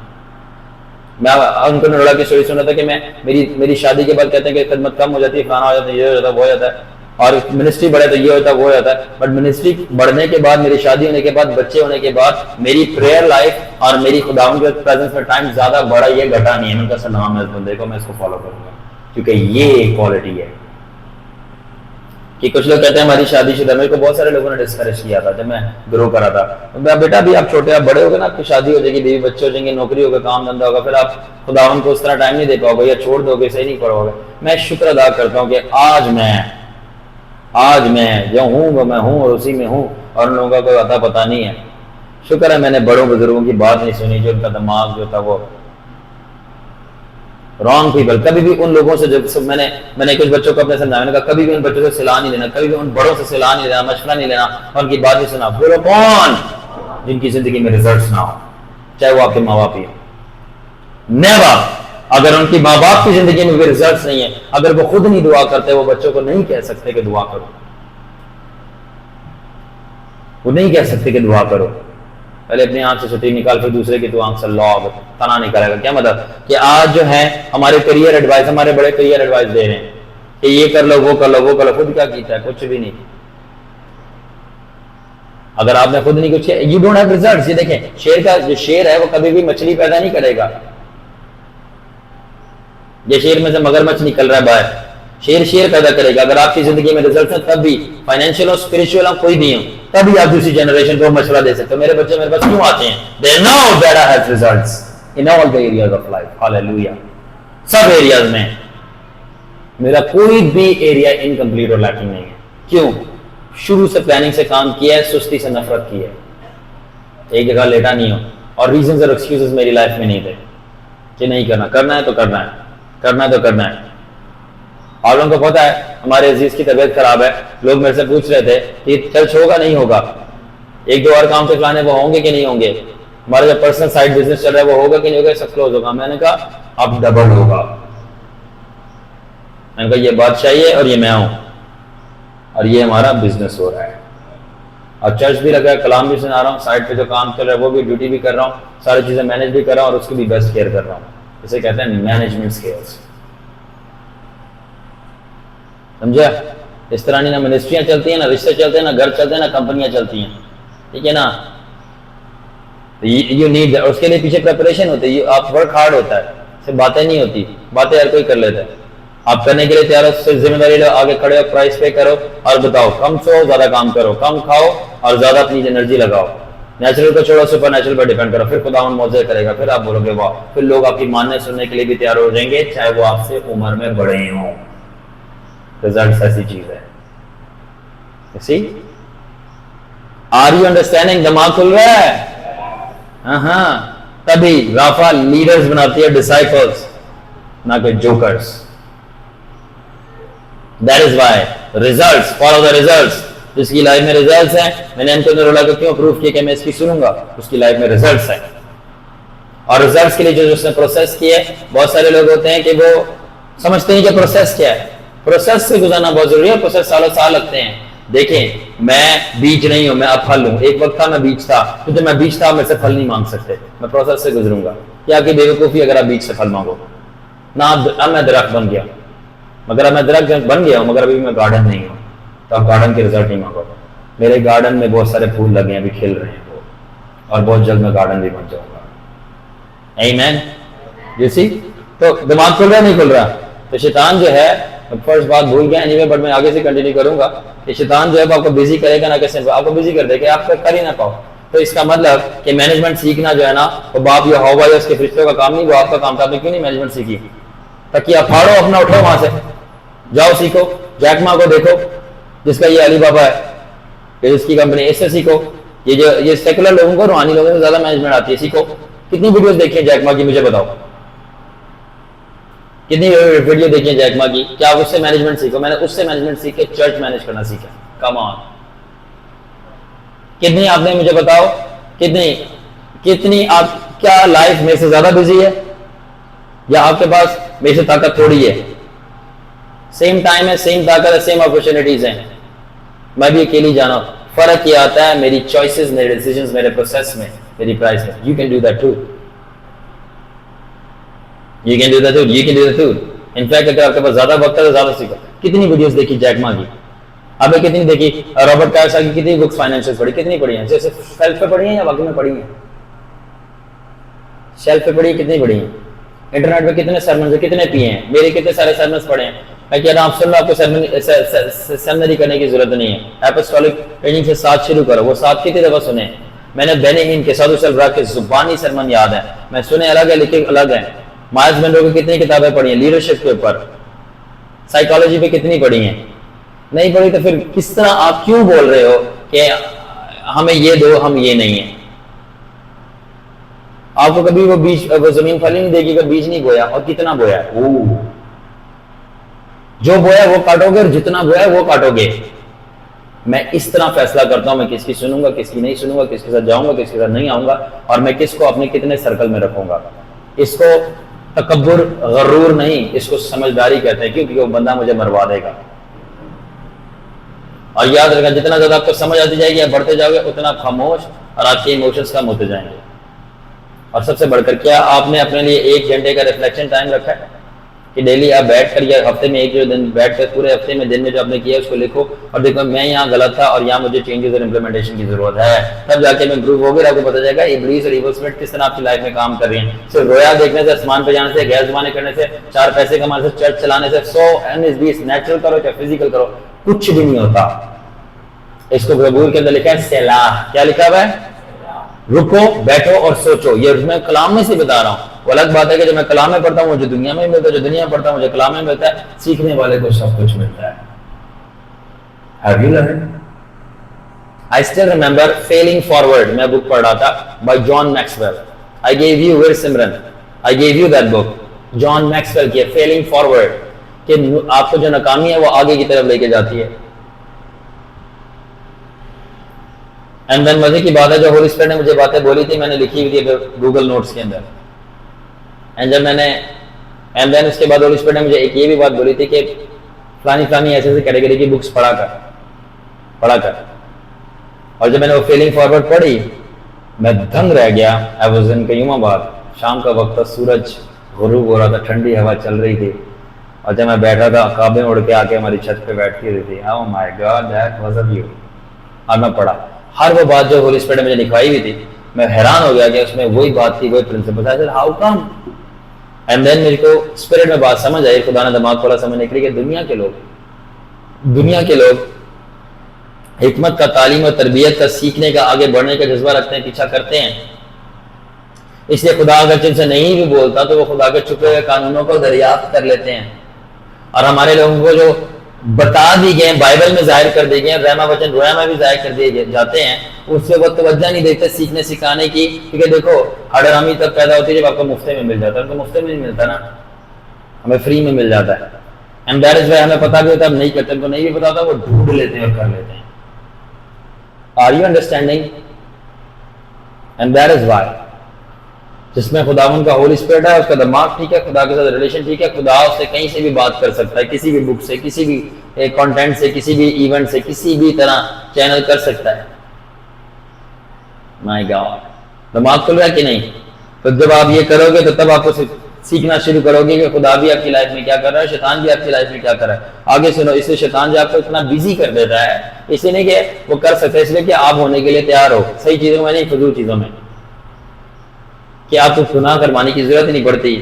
میں ان کو نوڑا کی اسٹوری سنا تھا کہ میری شادی کے بعد کہتے ہیں کہ خدمت کم ہو جاتی ہے، فلانا ہو جاتا ہے، یہ ہو جاتا ہے، وہ ہو جاتا ہے، اور منسٹری بڑھے تو یہ ہوتا ہے وہ ہو جاتا ہے. بٹ منسٹری بڑھنے کے بعد، میری شادی ہونے کے بعد، بچے ہونے کے بعد، میری پریئر لائف اور میری خداوند کے پریزنس میں ٹائم زیادہ بڑھا، یہ گھٹا نہیں ہے. میں ان کا سلام ہے اس بندے کو، میں اس کو فالو کروں گا کیونکہ یہ کوالٹی ہے. کہ کچھ لوگ کہتے ہیں ہماری شادی شدہ، میرے کو بہت سارے لوگوں نے ڈسکریج کیا تھا جب میں گرو کرا تھا. بیٹا بھی آپ چھوٹے، آپ بڑے ہو گے نا، آپ کی شادی ہو جائے گی، بیوی بچے ہو جائیں گے، نوکری ہوگا، کام دھندا ہوگا، پھر آپ خداوند کو اس طرح ٹائم نہیں دے پاؤ گے یا چھوڑ دو گے، صحیح نہیں پڑھو گے. میں شکر ادا کرتا ہوں کہ آج میں جو ہوں وہ میں ہوں اور اسی میں ہوں، اور ان لوگوں کا کوئی اتا پتہ نہیں ہے. شکر ہے میں نے بڑوں بزرگوں کی بات نہیں سنی، جو ان کا دماغ جو تھا وہ رانگ پیپل. کبھی بھی ان لوگوں سے جب میں نے کچھ بچوں کو اپنے سمجھایا، میں نے کہا کبھی بھی ان بچوں سے صلاح نہیں لینا، کبھی بھی ان بڑوں سے صلاح نہیں لینا، مشورہ نہیں لینا، اور ان کی بات نہیں سنا. وہ کون جن کی زندگی میں ریزلٹس نہ ہو، چاہے وہ آپ کے ماں باپ ہی ہوں. نیور. اگر ان کی ماں باپ کی زندگی میں بھی ریزلٹس نہیں ہیں، اگر وہ خود نہیں دعا کرتے، وہ بچوں کو نہیں کہہ سکتے کہ دعا کرو. وہ نہیں کہہ سکتے کہ دعا کرو. پہلے اپنی آنکھ سے چھٹی نکال پھر دوسرے کی تو آنکھ سے اللہ تنا نکالے گا. کیا مطلب کہ آج جو ہے ہمارے کریئر ایڈوائز، ہمارے بڑے کریئر ایڈوائز دے رہے ہیں کہ یہ کر لو وہ کر لو وہ کر لو. خود کیا کیتا ہے؟ کچھ بھی نہیں. اگر آپ نے خود نہیں کچھ کیا یو ڈونٹ ہیو ریزلٹس. یہ دیکھیں شیر کا جو شیر ہے وہ کبھی بھی مچھلی پیدا نہیں کرے گا. یہ شیر میں سے مگرمچھ نکل رہا ہے باہر، شیر پیدا کرے گا. اگر آپ کی زندگی میں ریزلٹس ہیں تب بھی فائنینشیل اور اسپرچوئل ہم کوئی نہیں ہوں تبھی آپ دوسری جنریشن کو مشورہ دے سکتے ہو. میرے بچے میرے پاس کیوں آتے ہیں؟ they know that I have results in all the areas of life. hallelujah. Sub areas میں میرا کوئی بھی ایریا انکمپلیٹ اور لیکنگ نہیں ہے. کیوں؟ شروع سے پلاننگ سے کام کیا ہے، سستی سے نفرت کی ہے، ایک جگہ لیٹا نہیں ہو. اور ریزنز اور ایکسکیوزز میری لائف میں نہیں تھے کہ نہیں کرنا، کرنا ہے تو کرنا ہے، کرنا ہے تو کرنا ہے. آپ لوگوں کو پتا ہے ہمارے عزیز کی طبیعت خراب ہے، لوگ میرے سے پوچھ رہے تھے کہ چرچ ہوگا نہیں ہوگا، ایک دو اور کام تو چلانے وہ ہوں گے کہ نہیں ہوں گے، ہمارا جو پرسنل سائڈ بزنس چل رہا ہے وہ ہوگا کہ نہیں ہوگا، سب کلوز ہوگا. میں نے کہا اب ڈبل ہوگا. میں نے کہا یہ بادشاہی ہے اور یہ میں ہوں اور یہ ہمارا بزنس ہو رہا ہے. اور چرچ بھی لگا ہے، کلام بھی سنا رہا ہوں، سائڈ پہ جو کام چل رہا ہے وہ بھی ڈیوٹی بھی کر رہا ہوں، ساری چیزیں مینیج بھی کر رہا ہوں اور اس کی بھی بیسٹ کیئر کر رہا ہوں. اسے کہتے ہیں مینجمنٹ سکلز. سمجھا؟ اس طرح نہیں نہ منسٹریاں چلتی ہیں، نہ رشتے چلتے ہیں، نہ گھر چلتے ہیں، نہ کمپنیاں چلتی ہیں. ٹھیک ہے نا؟ یو نیڈ، اس کے لیے پیچھے پریپریشن ہوتی ہے. آپ ورک ہارڈ ہوتا ہے، صرف باتیں نہیں ہوتی، باتیں ہر کوئی کر لیتا ہے. آپ کرنے کے لیے تیار ہو، صرف ذمہ داری لو، آگے کھڑے ہو، پرائز پے کرو اور بتاؤ کم سو زیادہ کام کرو، کم کھاؤ اور زیادہ اپنی انرجی لگاؤ. نیچرل کو چھوڑو، سپر نیچرل پر ڈیپینڈ کرو، پھر خدا معجزے کرے گا. پھر آپ بولو گے واہ. پھر لوگ آپ کی ماننے سننے کے لیے بھی تیار ہو جائیں گے چاہے وہ آپ سے عمر میں بڑے ہوں. رزلٹس ایسی چیز ہے. Are you understanding? دماغ کھل رہا ہے؟ ہاں. تبھی رافا لیڈرز بناتی ہے ڈسائپلز، نہ کہ جوکرز. That is why results, follow the results. جس کی لائف میں ریزلٹس ہیں، میں نے انٹونیو رولا کو کیوں اپروو کیا کہ میں اس کی سنوں گا، اس کی لائف میں ریزلٹس ہیں. اور ریزلٹس کے لیے جو اس نے پروسیس کیے، بہت سارے لوگ ہوتے ہیں کہ وہ سمجھتے ہیں کہ پروسیس کیا ہے. پروسیس سے گزرنا بہت ضروری ہے. پروسیس سالوں سال لگتے ہیں. دیکھیں میں بیج نہیں ہوں، میں اب پھل ہوں. ایک وقت تھا میں بیج تھا، تو جب میں بیج تھا میں سے پھل نہیں مانگ سکتے. میں پروسیس سے گزروں گا. کیا کہ بیوقوفی اگر آپ بیج سے پھل مانگو نہ. اب میں درخت بن گیا، مگر میں درخت بن گیا ہوں مگر ابھی میں گارڈن نہیں ہوں، تو آپ گارڈن کے رزلٹ نہیں مانگو. میرے گارڈن میں بہت سارے پھول لگے ہیں، ابھی کھل رہے ہیں وہ، اور بہت جلد میں گارڈن بھی بن جاؤں گا. آمین. جیسی تو دماغ کھل رہا نہیں کھل رہا. تو شیطان جو ہے، فرسٹ بات بھول گیا اینی وے، بٹ میں آگے سے کنٹینیو کروں گا کہ شیطان جو ہے آپ کو بزی کرے گا نہ کہ صرف آپ کو بزی کر دے کہ آپ کر ہی نہ پاؤ. تو اس کا مطلب کہ مینجمنٹ سیکھنا جو ہے نا، وہ باپ یا ہوا یا اس کے فرشتوں کا کام نہیں، وہ آپ کا کام تھا. آپ نے کیوں نہیں مینجمنٹ سیکھی؟ تاکہ آپ پھاڑو اپنا، اٹھو وہاں سے، جاؤ سیکھو. جیک ما کو دیکھو جس کا یہ علی بابا ہے، کہ جس کی کمپنی، اس سے سیکھو. یہ سیکولر لوگوں کو روحانی لوگوں سے زیادہ مینجمنٹ آتی ہے. سیکھو. کتنی ویڈیوز دیکھی ہیں جیک ما کی؟ مجھے بتاؤ کتنی ویڈیو دیکھی ہیں جیک ما کی؟ کیا آپ اس سے مینجمنٹ سیکھو؟ میں نے اس سے مینجمنٹ سیکھ کے چرچ مینج کرنا سیکھا. کم آن. کتنی آپ نے مجھے بتاؤ، کتنی آپ کیا لائف میں سے زیادہ بزی ہے یا آپ کے پاس میں سے طاقت تھوڑی ہے؟ سیم ٹائم ہے، سیم طاقت ہے، سیم اپرچونٹیز ہیں. میں بھی اکیلی جانا ہوں. فرق یہ آتا ہے میری چوائسز، میرے ڈیسیژنز، میرے پروسیس میں، میری پرائز میں. You can do that too. You can do that too. You can do that too. In fact, اگر آپ کے پاس زیادہ وقت ہے تو زیادہ سیکھو. کتنی ویڈیوز دیکھی جیک ما کی؟ آپ نے کتنی دیکھی؟ رابرٹ کائرسا کی کتنی بکس فائنینشیل پڑھی؟ کتنی پڑھی ہیں؟ جیسے شیلف پہ پڑھی ہیں یا واقعی میں پڑھی ہیں؟ شیلف پہ پڑھی ہیں، کتنی پڑھی ہیں؟ انٹرنیٹ پہ کتنے سرمنز ہیں، کتنے پیے ہیں؟ میرے کتنے سارے سرمنز پڑھے ہیں. میں کہہ رہا ہوں آپ سن لو، آپ کو سرمنری کرنے کی ضرورت نہیں ہے. اپوسٹولک ٹریننگ سے 7 شروع کرو. وہ 7 کتنی دفعہ سنے؟ میں نے بینی ہین کے، سادو سلبرا کے زبانی سرمن یاد ہے، میں سنے الگ ہے لکھے الگ ہیں. مائلز منرو کی کتنی کتابیں پڑھی ہیں لیڈرشپ کے اوپر؟ سائیکالوجی پہ کتنی پڑھی ہیں؟ نہیں پڑھی. تو پھر کس طرح آپ کیوں بول رہے ہو کہ ہمیں یہ دو، ہم یہ نہیں ہیں؟ آپ کو کبھی وہ بیج، وہ زمین پھلی نہیں دے گی کہ بیج نہیں بویا. اور کتنا بویا ہے؟ جو بویا وہ کاٹو گے اور جتنا بویا وہ کاٹو گے. میں اس طرح فیصلہ کرتا ہوں میں کس کی سنوں گا، کس کی نہیں سنوں گا، کس کے ساتھ جاؤں گا، کس کے ساتھ نہیں آؤں گا، اور میں کس کو اپنے کتنے سرکل میں رکھوں گا. اس کو تکبر، غرور نہیں، اس کو سمجھداری کہتے ہیں. کیونکہ وہ بندہ مجھے مروا دے گا. اور یاد رکھنا جتنا زیادہ آپ کو سمجھ آتی جائے گی آپ بڑھتے جاؤ گے اتنا آپ خاموش اور آپ کے ایموشنز کم ہوتے جائیں گے. اور سب سے بڑھ کر کیا آپ نے اپنے لیے 1 گھنٹے کا ریفلیکشن ٹائم رکھا ہے کہ ڈیلی آپ بیٹھ کر یا ہفتے میں ایک جو دن بیٹھ کر پورے ہفتے میں دن میں جو آپ نے کیا اس کو لکھو اور دیکھو میں یہاں غلط تھا اور یہاں مجھے چینجز اور امپلیمنٹیشن کی ضرورت ہے, تب جا کے میں امپروو ہوگی. آپ کو پتہ چلے گا ابلیس اور ایول اسپرٹ کس طرح آپ کی لائف میں کام کر رہی ہیں. صرف رویا دیکھنے سے, آسمان پہ جانے سے, غیر زبانیں کرنے سے, 4 پیسے کمانے سے, چرچ چلانے سے 100 19 نیچرل کرو چاہے فزیکل کرو کچھ بھی نہیں ہوتا. اس کو زبور کے اندر لکھا ہے سیلاح. کیا لکھا ہوا ہے؟ رکو بیٹھو اور سوچو. یہ میں کلام میں سے بتا رہا ہوں. وہ الگ بات ہے کہ جب میں کلام میں پڑھتا ہوں مجھے دنیا میں ملتا ہے, جو دنیا میں پڑھتا ہوں مجھے کلام میں ملتا ہے. سیکھنے والے کو سب کچھ ملتا ہے. Have you learned? I still remember Failing Forward. میں بک پڑھ رہا تھا by John Maxwell. I gave you where Simran. I gave you that book. John Maxwell کی Failing Forward کہ آپ کو جو ناکامی ہے وہ آگے کی طرف لے کے جاتی ہے. اینڈ دین مزے کی بات ہے جو ہولی اسپرٹ نے مجھے باتیں بولی تھی میں نے لکھی ہوئی تھی گوگل نوٹس کے اندر. اینڈ جب میں نے اینڈ دین اس کے بعد ہولی اسپرٹ نے مجھے ایک یہ بھی بات بولی تھی کہ فلانی ایسے ایسے کیٹیگری کی بکس پڑھا کر. اور جب میں نے وہ فیلنگ فارورڈ پڑھی میں دنگ رہ گیا. آئی واز ان قیوم آباد, شام کا وقت تھا, سورج غروب ہو رہا تھا, ٹھنڈی ہوا چل رہی تھی اور جب میں بیٹھا تھا کعبے اڑ کے آ کے ہماری چھت پہ بیٹھ کے رہی تھی. Oh my God, that was a view. اور میں پڑھا ہر وہ بات جو ہولی اسپرٹ نے مجھے لکھوائی ہوئی تھی. میں حیران ہو گیا کہ اس میں وہی بات تھی, وہی پرنسپل تھا. How come? اینڈ دین میرے کو اسپرٹ میں بات سمجھ آئی, خدا نے دماغ تھوڑا سمجھنے کے لیے کہ دنیا کے لوگ حکمت کا, تعلیم اور تربیت کا, سیکھنے کا, آگے بڑھنے کا جذبہ رکھتے ہیں, پیچھا کرتے ہیں. اس لیے خدا اگر جن سے نہیں بھی بولتا تو وہ خدا کے چھپے ہوئے قانونوں کو دریافت کر لیتے ہیں. اور ہمارے لوگوں کو جو بتا دی گئے, بائبل میں ظاہر کر دی گئے, رحمہ وچن رویا میں بھی ظاہر کر دیے جاتے ہیں, اس سے وہ توجہ نہیں دیتے سیکھنے سکھانے کی. کیونکہ دیکھو ہڈرامی تب پیدا ہوتی ہے جب آپ کو مفتے میں مل جاتا ہے. ان کو مفتے میں نہیں ملتا نا, ہمیں فری میں مل جاتا ہے. اینڈ دیٹ از وائی ہمیں پتہ بھی ہوتا ہے, ہم نہیں کرتے. ان کو نہیں بھی پتا ہوتا وہ ڈھونڈ لیتے ہیں اور کر لیتے ہیں. Are you understanding? And that is why جس میں خداوند کا ہول اسپرٹ ہے, اس کا دماغ ٹھیک ہے, خدا کے ساتھ ریلیشن ٹھیک ہے, خدا اس سے کہیں سے بھی بات کر سکتا ہے, کسی بھی بک سے, کسی بھی کانٹینٹ سے, کسی بھی ایونٹ سے, کسی بھی طرح چینل کر سکتا ہے. مائی گاڈ, دماغ کھل رہا ہے کہ نہیں؟ تو جب آپ یہ کرو گے تو تب آپ کو سیکھنا شروع کرو گے کہ خدا بھی آپ کی لائف میں کیا کر رہا ہے, شیطان بھی آپ کی لائف میں کیا کر رہا ہے. آگے سنو, اس سے شیطان جو آپ کو اتنا بیزی کر دیتا ہے, اس لیے نہیں کہ وہ کر سکتے, اس لیے کہ آپ ہونے کے لیے تیار ہو صحیح چیزوں میں, نہیں فضول چیزوں میں, کہ آپ کو گناہ کروانے کی ضرورت ہی نہیں پڑتی.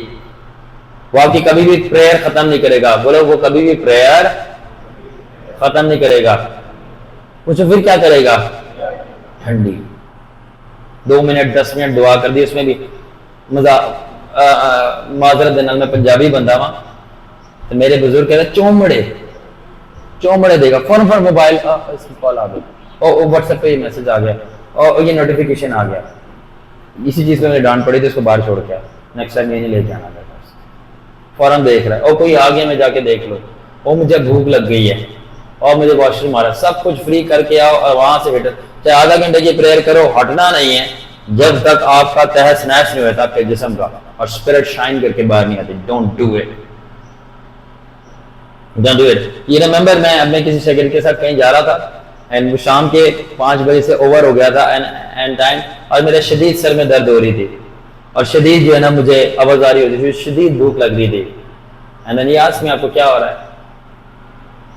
وہ آپ کی کبھی بھی پریئر ختم نہیں کرے گا. بولو وہ کبھی بھی پریئر ختم نہیں کرے گا. پوچھو پھر کیا کرے گا؟ ٹھنڈی 2 منٹ 10 منٹ دعا کر دی, اس میں بھی معذرت دینا میں پنجابی بندہ ہوں تو میرے بزرگ کہتے ہیں چومڑے دے گا فوراً موبائل اس کی کال آ گئی, اور واٹس ایپ پہ یہ میسج آ گیا, اور یہ نوٹیفیکیشن آ گیا. اسی چیز پہ میں ڈانٹ پڑی تھی, اس کو باہر چھوڑ کے نیکسٹ ٹائم یہ نہیں لے کے آنا تھا. فوراً دیکھ رہا ہے, اور کوئی آ گیا میں جا کے دیکھ لو, اور مجھے بھوک لگ گئی ہے اور مجھے واش روم آ رہا ہے, سب کچھ فری کر کے آؤ اور وہاں سے ہٹ, چاہے آدھا گھنٹے کی پریئر کرو, ہٹنا نہیں ہے جب تک آپ کا تہس نحس نہیں ہوتا آپ کے جسم کا اور اسپرٹ شائن کر کے باہر نہیں آتی. Don't do it. یہ ریمبر میں اپنے کسی شاگرد کے ساتھ کہیں جا رہا تھا اینڈ وہ شام کے 5 بجے سے اوور ہو گیا تھا اینڈ ٹائم, اور میرے شدید سر میں درد ہو رہی تھی اور شدید جو ہے نا مجھے آواز آ رہی ہوتی تھی, شدید بھوک لگ رہی تھی. اینڈ دین آسک می آپ کو کیا ہو رہا ہے؟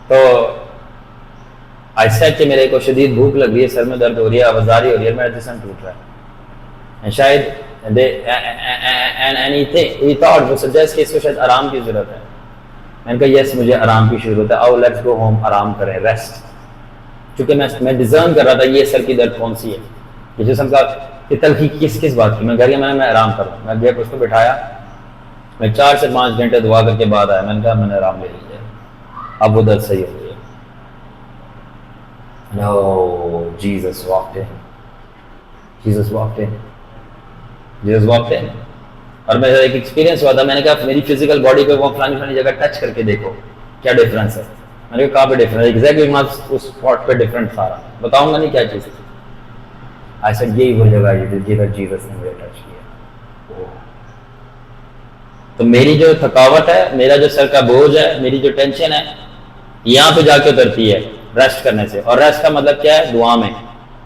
تو آئی سیڈ کہ میرے کو شدید بھوک لگ رہی ہے, سر میں درد ہو رہی ہے, آواز آ رہی ہو رہی ہے, میرا جسم ٹوٹ رہا ہے. شاید he thought وہ سجیسٹ کہ اس کو شاید آرام کی ضرورت ہے. میں نے کہا یس مجھے آرام کی ضرورت ہے, آؤ لیٹس گو ہوم, آرام کریں, ریسٹ. چونکہ میں ڈیزرن کر رہا تھا یہ سر کی درد کون سی ہے, یہ جسم کا تلخی کس بات کی. میں گھر گیا, میں آرام کروں, میں گیا اس کو بٹھایا, میں 4 سے 5 گھنٹے دعا کر کے بعد آیا. میں نے کہا میں نے آرام لے لیا, اب وہ درد صحیح ہو گئی. No, Jesus walked in. اور میرا ایک ایکسپیرینس ہوا تھا, میں نے کہا میری فزیکل باڈی پہ وہ فلانی جگہ ٹچ کر کے دیکھو کیا ڈفرینس ہے. میں نے کہا کہاں پہ ڈفرینس ہے؟ ایگزیکٹلی اس اسپاٹ پہ ڈفرینس آ رہا, بتاؤں گا نہیں کیا چیز تھی. ایسا یہی وہ جگہ جدھر جیسس نے مجھے ٹچ کیا. تو میری جو تھکاوٹ ہے, میرا جو سر کا بوجھ ہے, میری جو ٹینشن ہے, یہاں پہ جا کے اترتی ہے. ریسٹ کرنے سے. اور ریسٹ کا مطلب کیا ہے؟ دعا میں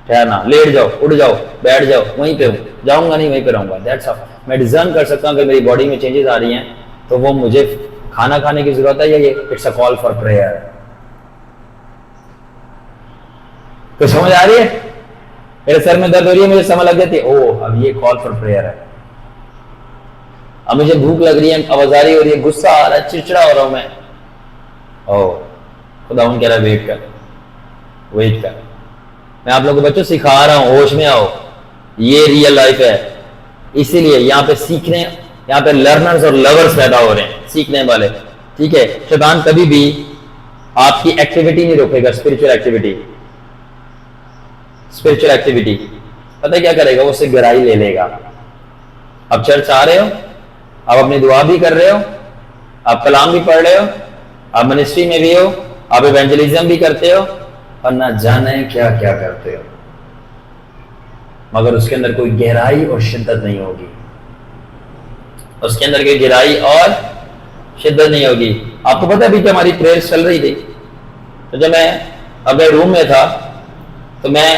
ٹھہرنا. لیٹ جاؤ, اٹھ جاؤ, بیٹھ جاؤ, وہیں پہ ہوں, جاؤں گا نہیں, وہیں پہ رہوں گا. That's all. میں ڈیزائن کر سکتا ہوں کہ میری باڈی میں چینجز آ رہی ہیں تو وہ مجھے کھانا کھانے کی ضرورت ہے یا یہ it's a call for prayer. تو سمجھ آ رہی ہے؟ میرے سر میں درد ہو رہی ہے, مجھے سمجھ لگ جاتی ہے او اب یہ کال فار پریئر ہے. اب مجھے بھوک لگ رہی ہے, آوازاری ہو رہی ہے, غصہ آ رہا ہے, چڑچڑا ہو رہا ہوں میں, او خدا ان کہہ رہا ہے ویٹ کر, ویٹ کر. میں آپ لوگوں کو بچوں سکھا رہا ہوں, ہوش میں آؤ, یہ ریئل لائف ہے. اسی لیے یہاں پہ سیکھنے, یہاں پہ لرنرز اور لورز پیدا ہو رہے ہیں, سیکھنے والے. ٹھیک ہے, شیطان کبھی بھی آپ کی ایکٹیویٹی نہیں روکے گا. اسپرچل ایکٹیویٹی, اسپرچل ایکٹیویٹی پتہ کیا کرے گا؟ وہ اس سے گہرائی لے لے گا. اب چرچ آ رہے ہو, آپ اپنی دعا بھی کر رہے ہو, آپ کلام بھی پڑھ رہے ہو, آپ منسٹری میں بھی ہو, آپ ایونجلزم بھی کرتے ہو, اور نہ جانے کیا کیا کرتے ہو, مگر اس کے اندر کوئی گہرائی اور شدت نہیں ہوگی. اس کے اندر کوئی گہرائی اور شدت نہیں ہوگی. آپ کو پتہ ہے ابھی کہ ہماری پریئر چل رہی تھی, تو جب میں اپنے روم میں تھا تو میں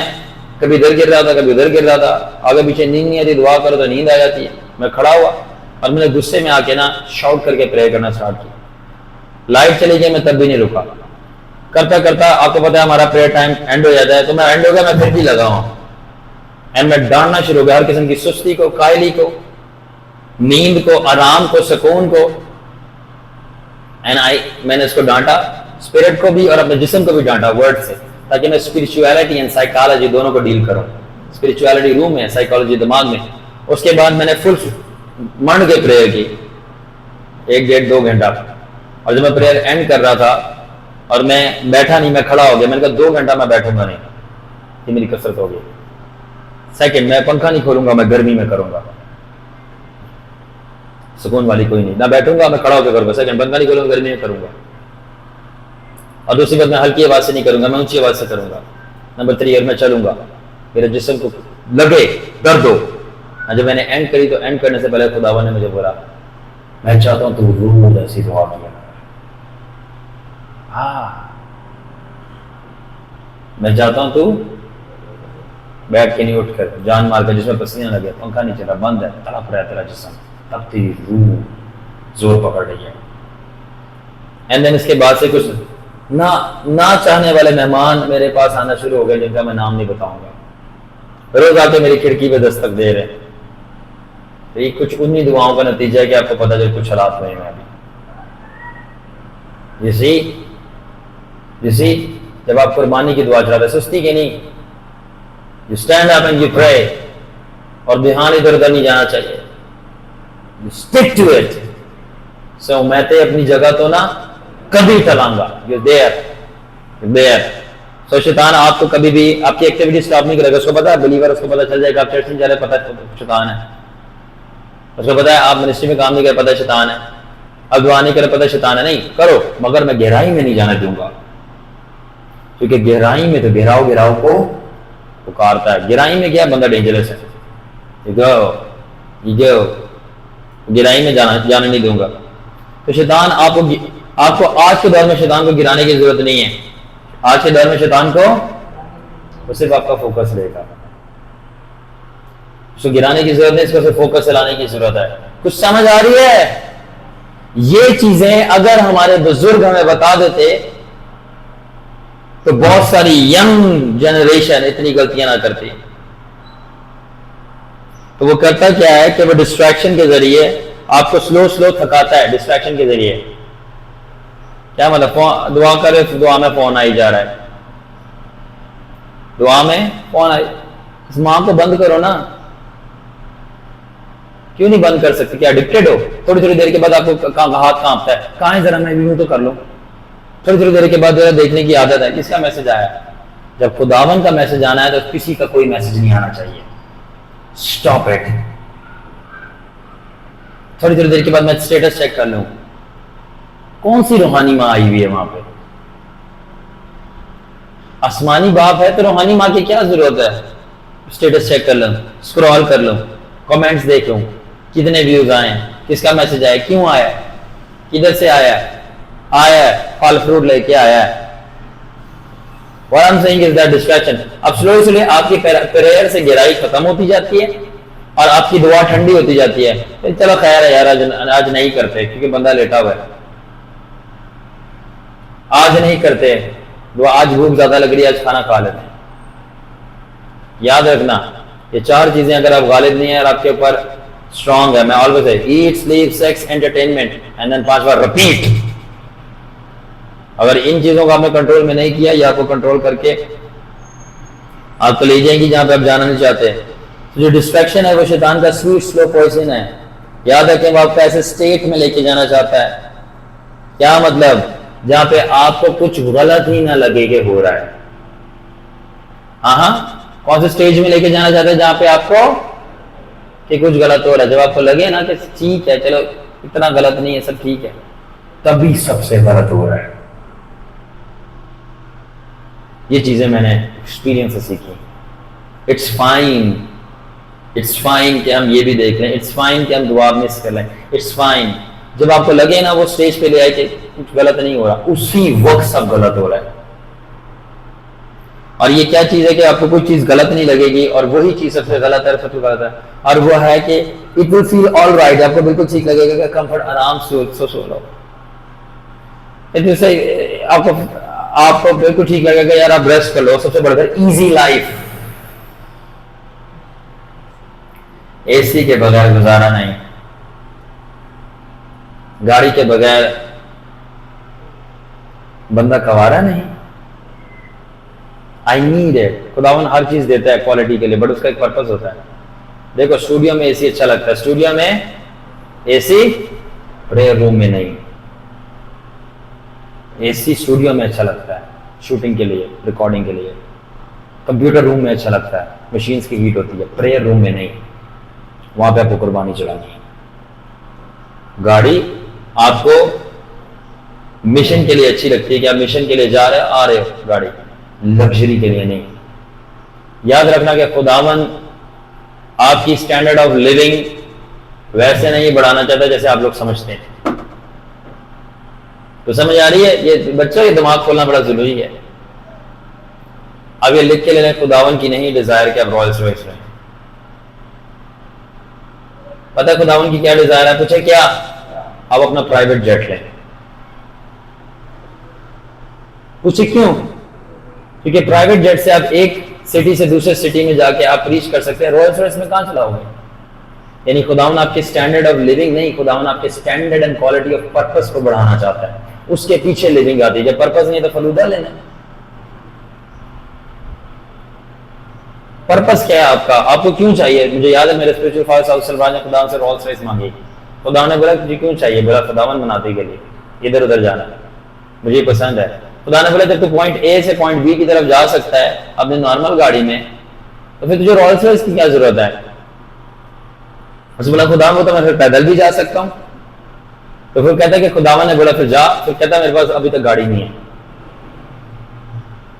کبھی ادھر گر رہا تھا, کبھی ادھر گر رہا تھا. آگے پیچھے نیند نہیں آتی, دعا کرو تو نیند آ جاتی ہے. میں کھڑا ہوا اور میں نے غصے میں آ کے نا شاؤٹ کر کے پریئر کرنا اسٹارٹ کیا. لائٹ چلی گئی, میں تب بھی نہیں رکا. کرتا کرتا آپ کو پتا ہے ہمارا پریئر ٹائم اینڈ ہو جاتا ہے, تو میں اینڈ ہو گیا, میں پھر بھی لگا ہوں اینڈ میں ڈانٹنا شروع ہو گیا ہر قسم کی سستی کو, کائلی کو, نیند کو, آرام کو, سکون کو. میں نے اس کو ڈانٹا, اسپرٹ کو بھی اور اپنے جسم کو بھی ڈانٹا ورڈ سے, تاکہ میں اسپرچویلٹی اینڈ سائیکالوجی دونوں کو ڈیل کروں. اسپرچویلٹی روم میں, سائیکالوجی دماغ میں. اس کے بعد میں نے فل منڈ کے پریئر کی 1-1.5-2 گھنٹہ. اور جب میں پریئر اینڈ کر رہا تھا اور میں بیٹھا نہیں, میں کھڑا ہو گیا. میں نے کہا 2 گھنٹہ میں بیٹھوں گا نہیں, یہ میری کثرت ہوگی. سیکنڈ, میں پنکھا نہیں کھولوں گا, میں گرمی میں کروں گا. سکون والی کوئی نہیں, نہ بیٹھوں گا, میں کھڑا ہو کے کروں گا. سیکنڈ, پنکھا نہیں کھولوں گا, گرمی میں کروں گا. اور دوسری بات, میں ہلکی آواز سے نہیں کروں گا, میں اونچی آواز سے کروں گا. نمبر 3, میں چلوں گا, میرے جسم کو لگے درد ہو. جب میں نے اینڈ کری تو اینڈ کرنے سے پہلے خداوند نے مجھے بولا میں چاہتا ہوں تو روز ایسی دعا کیا. ہاں, میں چاہتا ہوں تو بیٹھ کے نہیں, اٹھ کر جان مار کر, جس میں پسینہ لگے, پنکھا نہیں چلا, بند ہے, تڑپ رہا ہے تیرا جسم, تب تیری روح زور پکڑ رہی ہے. اینڈ دین اس کے بعد سے کچھ نہ چاہنے والے مہمان میرے پاس آنا شروع ہو گئے, جن کا میں نام نہیں بتاؤں گا. روز آ کے میری کھڑکی پہ دستک دے رہے ہیں. یہ کچھ انہی دعاؤں کا نتیجہ ہے کہ آپ کو پتہ چل کچھ حالات ہوئے ہیں ابھی. جب آپ قربانی کی دعا چلاتے, سستی کی نہیں, you stand up and you pray, اور دھیان ادھر ادھر نہیں جانا چاہیے. You stick to it. So میں تے اپنی جگہ تو نہ کبھی ٹلوں گا. You're there. So شیطان آپ کو کبھی بھی آپ کی ایکٹیویٹی سٹاپ نہیں کرے گا. اس کو پتا ہے بلیور, اس کو پتا چل جائے گا آپ چرچ نہیں جا رہے, پتا شیطان ہے. اس کو پتا ہے آپ منسٹری میں کام نہیں کرے, پتا شیطان ہے. اب دعا نہیں کرے, پتا شیطان ہے. نہیں کرو, مگر میں گہرائی میں نہیں جانا دوں گا, کیونکہ گہرائی میں تو گہراؤ کو پکارتا ہے. گہرائی میں کیا بندہ ڈینجرس ہے. گہرائی میں جانا نہیں دوں گا. تو شیطان آپ کو آج کے دور میں شیطان کو گرانے کی ضرورت نہیں ہے. آج کے دور میں شیطان کو صرف آپ کا فوکس لے گا. اس کو گرانے کی ضرورت نہیں, اس کو صرف فوکس لانے کی ضرورت ہے. کچھ سمجھ آ رہی ہے؟ یہ چیزیں اگر ہمارے بزرگ ہمیں بتا دیتے تو بہت ساری ینگ جنریشن اتنی غلطیاں نہ کرتی. تو وہ کرتا کیا ہے کہ وہ ڈسٹریکشن کے ذریعے آپ کو سلو تھکاتا ہے. ڈسٹریکشن کے ذریعے کیا مطلب, دعا کرے, دعا میں فون آئی جا رہا ہے, دعا میں فون آئی. اس ماں کو بند کرو نا. کیوں نہیں بند کر سکتے؟ کیا ایڈکٹڈ ہو؟ تھوڑی دیر کے بعد آپ کو ہاتھ کانپتا ہے, کہاں ہے ذرا میں یوں تو کر لوں. تھوڑی دیر کے بعد ذرا دیکھنے کی عادت ہے, کس کا میسج آیا. جب خداوند کا میسج آنا ہے تو کسی کا کوئی میسج نہیں آنا چاہیے. Stop it. تھوڑی دیر کے بعد میں اسٹیٹس چیک کر لوں, کون سی روحانی ماں آئی ہوئی ہے وہاں پہ. آسمانی باپ ہے تو روحانی ماں کی کیا ضرورت ہے. اسٹیٹس چیک کر لوں, اسکرول کر لوں, کمنٹس دیکھ لوں, کتنے ویوز آئے ہیں, کس کا میسج آیا, کیوں آیا, کدھر سے آیا ہے, پھل فروٹ لے کے آیا ہے. What I'm saying is that distraction. اب slowly آپ کی prayer سے گہرائی ختم ہوتی جاتی ہے اور آپ کی دعا ٹھنڈی ہوتی جاتی ہے. چلو خیر ہے یار آج نہیں کرتے کیونکہ بندہ لیٹا ہوا ہے, آج نہیں کرتے دعا, آج بھوک زیادہ لگ رہی ہے آج کھانا کھا لیتے ہیں. یاد رکھنا یہ 4 چیزیں اگر آپ غالب نہیں ہیں اور آپ کے اوپر اسٹرانگ ہے, میں always eat sleep sex entertainment and then 5 بار ریپیٹ. اگر ان چیزوں کو آپ نے کنٹرول میں نہیں کیا یا آپ کو کنٹرول کر کے آپ کو لے جائیں گی جہاں پہ آپ جانا نہیں چاہتے. جو ڈسٹریکشن ہے وہ شیطان کا سویٹ سلو پوائزن ہے. یاد رکھیں وہ آپ کو ایسے اسٹیٹ میں لے کے جانا چاہتا ہے. کیا مطلب؟ جہاں پہ آپ کو کچھ غلط ہی نہ لگے کہ ہو رہا ہے. ہاں کون سے اسٹیج میں لے کے جانا چاہتا ہے جہاں پہ آپ کو کہ کچھ غلط ہو رہا ہے. جب آپ کو لگے نا کہ ٹھیک ہے چلو اتنا غلط نہیں ہے سب ٹھیک ہے, تبھی سب سے غلط ہو رہا ہے. یہ چیزیں میں نے ایکسپیرینس سے سیکھی. اٹس فائن کہ ہم یہ بھی دیکھ لیں, اٹس فائن کہ ہم دعا مس کر لیں, اٹس فائن. جب آپ کو لگے نا وہ اسٹیج پہ لے آئے کہ کچھ غلط نہیں ہو رہا, اسی وقت سب غلط ہو رہا ہے. اور یہ کیا چیز ہے کہ آپ کو کوئی چیز غلط نہیں لگے گی اور وہی چیز سب سے غلط ہے, سب سے غلط ہے, اور وہ ہے کہ it will feel all right. آپ کو بالکل ٹھیک لگے گا کہ کمفرٹ آرام سے سو لو. آپ کو بالکل ٹھیک لگے گا یار آپ ریسٹ کر لو. سب سے بڑھ کر ایزی لائف. اے سی کے بغیر گزارا نہیں, گاڑی کے بغیر بندہ کوارا نہیں. I need it. خداوند ہر چیز دیتا ہے کوالٹی کے لیے, بٹ اس کا ایک پرپز ہوتا ہے. دیکھو اسٹوڈیو میں اے سی اچھا لگتا ہے, اسٹوڈیو میں اے سی, پریئر روم میں نہیں. اے سی اسٹوڈیو میں اچھا لگتا ہے شوٹنگ کے لیے, ریکارڈنگ کے لیے. کمپیوٹر روم میں اچھا لگتا ہے, مشینز کی ہیٹ ہوتی ہے. پریئر روم میں نہیں, وہاں پہ آپ کو قربانی چڑھانی ہے. گاڑی آپ کو مشن کے لیے اچھی لگتی ہے کہ آپ مشن کے لیے جا رہے آ رہے ہو, گاڑی لگژری کے لیے نہیں. یاد رکھنا کہ خداوند آپ کی اسٹینڈرڈ آف لیونگ ویسے نہیں بڑھانا چاہتا جیسے آپ لوگ سمجھتے ہیں. تو سمجھ آ رہی ہے؟ یہ بچوں کے دماغ کھولنا بڑا ضروری ہے. اب یہ لکھ کے لے لیں, خداوند کی نہیں ڈیزائر کہ آپ رائلس رویس لیں. پتہ ہے خداوند کی کیا ڈیزائر ہے؟ پوچھے کیا؟ آپ اپنا پرائیویٹ جیٹ لیں. پوچھے کیوں؟ کیونکہ پرائیویٹ جیٹ سے آپ ایک سٹی سے دوسرے سٹی میں جا کے آپ ریچ کر سکتے ہیں. رائلس رویس میں کہاں چلاؤ گے؟ یعنی خداوند آپ کے اسٹینڈرڈ آف لیونگ نہیں, خداوند آپ کے standard and quality of purpose کو بڑھانا چاہتا ہے. اس کے پیچھے لیونگ آتی ہے. جب پرپس نہیں تو فلودہ لینا. پرپس کیا ہے آپ کا؟ آپ کو کیوں چاہیے؟ مجھے یاد ہے میرے اسپرچوئل فادر صاحب سلمان نے خداوند سے رولس رائس مانگی. خداوند نے بولا تجھے کیوں چاہیے؟ بولا خداوند مناتے کے لیے, ادھر ادھر جانا مجھے پسند ہے. خدا نے بولا جب تو پوائنٹ اے سے پوائنٹ بی کی طرف جا سکتا ہے اپنی نارمل گاڑی میں, تو پھر تجھے رولس رائس کی کیا ضرورت ہے؟ اس بولا خداوند وہ تو میں پھر پیدل بھی جا سکتا ہوں. تو پھر کہتا ہے کہ خداوند نے بولا پھر جا. پھر کہتا ہے میرے پاس ابھی تک گاڑی نہیں ہے.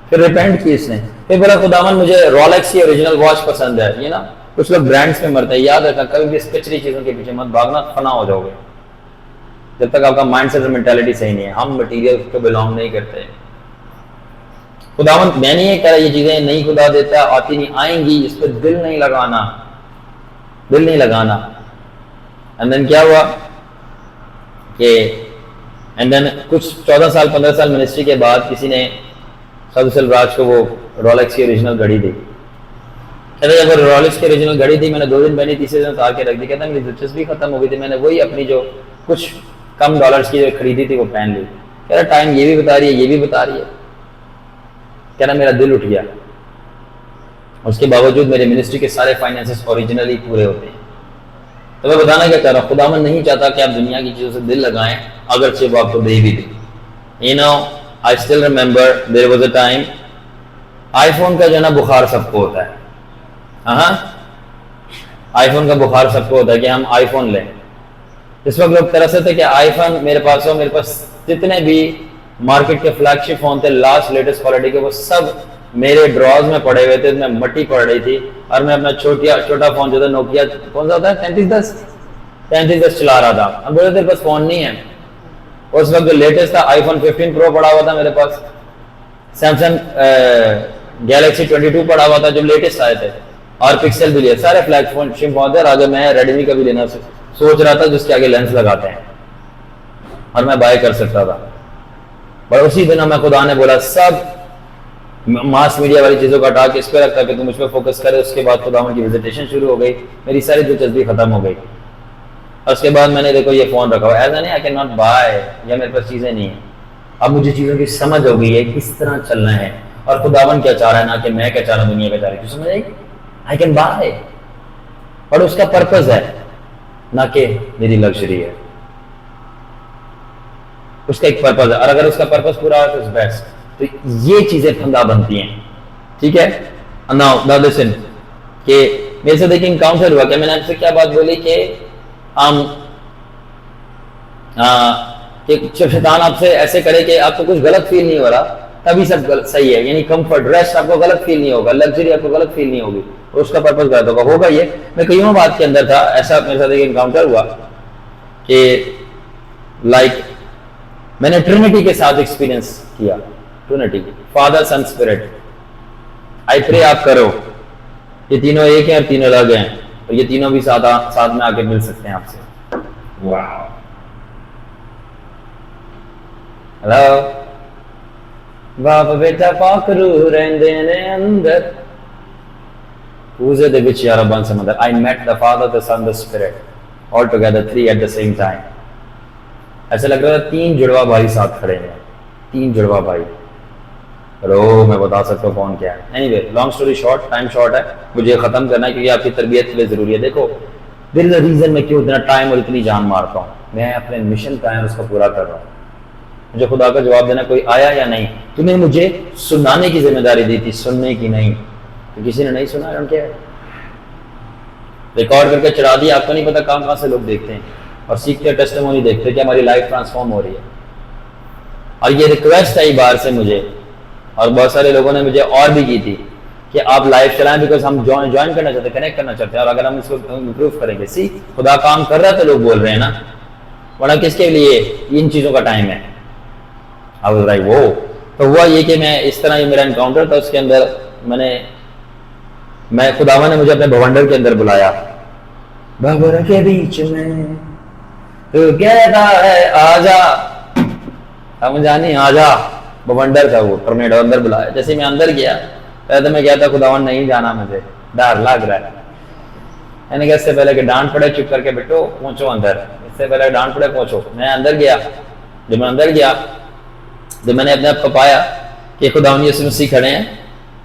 پھر ریپینٹ کی اس نے. پھر بولا خداوند مجھے رولیکس کی اوریجنل واچ پسند ہے. یہ نا کچھ لوگ برانڈس میں مرتے ہیں. یاد رکھنا کبھی بھی اس کچری چیزوں کے پیچھے مت بھاگنا, فنا ہو جاؤ گے جب تک آپ کا مائنڈ سیٹ اور مینٹیلٹی صحیح نہیں ہے. ہم مٹیریل کو بلانگ نہیں کرتے. خداوند میں نہیں یہ کہہ رہا یہ چیزیں نہیں خدا دیتا, آتی نہیں, آئیں گی, اس پہ دل نہیں لگانا, دل نہیں لگانا. اینڈ دین کیا ہوا کہ اینڈ دین کچھ 14 سال 15 سال منسٹری کے بعد کسی نے سعود سلراج کو وہ رولیکس کی اوریجنل گھڑی دی. کہتا ہے جب رولیکس کی اوریجنل گھڑی دی میں نے 2 دن پہنی, تیسرے دن اتار کے رکھ دی. کہتا ہے میری دلچسپی ختم ہو گئی تھی, میں نے وہی اپنی جو کچھ کم ڈالرز کی جو خریدی تھی وہ پہن لی. کہہ رہا ٹائم یہ بھی بتا رہی ہے یہ بھی بتا رہی ہے. کہہ رہا میرا دل اٹھ گیا. اس کے باوجود میرے منسٹری کے سارے فائنینسز اوریجنلی پورے ہوتے ہیں. تو میں بتانا کیا چاہ رہا ہوں, خداوند نہیں چاہتا کہ آپ دنیا کی چیزوں سے دل لگائیں اگرچہ وہ آپ کو دے بھی دے. You know, I still remember there was a time I phone کا جو ہے نا بخار سب کو ہوتا ہے. ہاں آئی فون کا بخار سب کو ہوتا ہے کہ ہم آئی فون لیں. اس وقت لوگ ترستے تھے کہ آئی فون میرے پاس ہو. میرے پاس جتنے بھی مارکیٹ کے فلیگ شپ فون تھے لاسٹ لیٹسٹ کوالٹی کے, وہ سب میرے ڈراز میں پڑے ہوئے تھے. میں مٹی پڑ رہی تھی اور میں اپنا چھوٹا فون جو تھا نوکیا, کون سا ہوتا ہے 3310 چلا رہا تھا. اب بولے تیرے پاس فون نہیں ہے. اس وقت جو لیٹسٹ تھا آئی فون 15 پرو پڑا ہوا تھا میرے پاس. سیمسنگ گیلیکسی 22 پڑا ہوا تھا جو لیٹسٹ آئے تھے, اور پکسل بھی لیا, سارے فلیگ فون شپ بہت ہے. آگے میں ریڈمی کا بھی لینا سوچ رہا تھا جس کے آگے لینس لگاتے ہیں, اور میں بائی کر سکتا تھا. پر اسی دن ہمیں خدا نے بولا سب ماس میڈیا والی چیزوں کا ہٹا کے اس پہ رکھتا کہ تم اس پہ فوکس کرے. اس کے بعد خدا کی وزیٹیشن شروع ہو گئی, میری ساری دلچسپی ختم ہو گئی. اور اس کے بعد میں نے دیکھو یہ فون رکھا ہوا, ایسا نہیں آئی کین ناٹ بائی, یا میرے پاس چیزیں نہیں ہیں. اب مجھے چیزوں کی سمجھ ہو گئی ہے کس طرح چلنا ہے, اور خداوند کیا چاہ رہا ہے, نہ کہ میں کیا چاہ رہا ہوں, دنیا کیا چاہ رہی ہے. سمجھ آئی, آئی کین بائی, اور اس کا پرپز ہے نہ کہ میری لگژری ہے. اس کا ایک پرپز ہے, اور اگر اس کا پرپز پورا ہو تو اس بیسٹ. تو یہ چیزیں پھندا بنتی ہیں, ٹھیک ہے. ناؤ لسن کہ میرے سے دیکھیں انکاؤنٹر ہوا کہ میں نے آپ سے کیا بات بولی کہ ہم کہ جب شیطان آپ سے ایسے کرے کہ آپ کو کچھ غلط فیل نہیں ہو رہا تبھی سب صحیح ہے, یعنی کمفرٹ ریسٹ آپ کو غلط فیل نہیں ہوگا, لگژری آپ کو غلط فیل نہیں ہوگی, اور اس کا پرپز غلط ہوگا. یہ میں کئیوں بات کے اندر تھا, ایسا میرے ساتھ ایک انکاؤنٹر ہوا کہ لائک میں نے ٹرینٹی کے ساتھ ایکسپیرینس کیا. ٹرینٹی, فادر سن اسپرٹ. آئی پرے آپ کرو یہ تینوں ایک ہیں اور تینوں الگ ہیں, اور یہ تینوں بھی ساتھ میں آ کے مل سکتے ہیں آپ سے. واو, ہلو باپ بیٹا پاکرو رہندے نے اندر اوزے دے وچ یار بن سمندر. I met the Father, the Son, the Spirit all together, three at the same time. ایسا لگ رہا تھا تین جڑوا بھائی ساتھ کھڑے ہیں, تین جڑوا بھائی. رو میں بتا سکتا ہوں کون کیا ہے. Any way long story short, time short ہے, مجھے ختم کرنا ہے کیونکہ آپ کی تربیت کے لیے ضروری ہے. دیکھو دیر از اے ریزن میں کیوں اتنا ٹائم اور اتنی جان مارتا ہوں. میں اپنے مشن کا ہے اس کو پورا کر رہا ہوں. مجھے خدا کا جواب دینا کوئی آیا یا نہیں. تمہیں مجھے سنانے کی ذمہ داری دی تھی, سننے کی نہیں. تو کسی نے نہیں سنا, کیا ہے ریکارڈ کر کے چڑھا دیا. آپ کو نہیں پتا کہاں سے لوگ دیکھتے ہیں اور سیکھتے ٹیسٹیمونی دیکھتے کہ ہماری لائف ٹرانسفارم ہو رہی ہے. اور یہ ریکویسٹ آئی باہر سے مجھے, اور بہت سارے لوگوں نے مجھے اور بھی کی تھی کہ آپ لائف چلائیں, بیکاز ہم جوائن کرنا چاہتے ہیں, کنیکٹ کرنا چاہتے ہیں, اور اگر ہم اس کو امپروو کریں گے. خدا کام کر رہا ہے تو لوگ بول رہے ہیں نا, ورنہ کس کے لیے ان چیزوں کا ٹائم ہے. وہ تو ہوا یہ کہ میں اس طرح, یہ میرا انکاؤنٹر تھا, اس کے اندر میں خداوند نے مجھے اپنے بونڈر کے اندر بلایا. بابر کے بیچ میں تو کہتا ہے آجا, ہم جانی آجا. بونڈر تھا وہ, ٹورنیڈو اندر بلایا. جیسے میں اندر گیا پہلے تو میں کہتا خداوند نہیں جانا, مجھے ڈر لگ رہا ہے. میں نے کہا اس سے پہلے کہ ڈانٹ پڑے چپ کر کے بیٹھو پہنچو اندر, اس سے پہلے ڈانٹ پڑے پہنچو. میں اندر گیا, جب میں اندر گیا تو میں نے اپنے آپ کو پایا کہ خداوند یسوع مسیح کھڑے ہیں,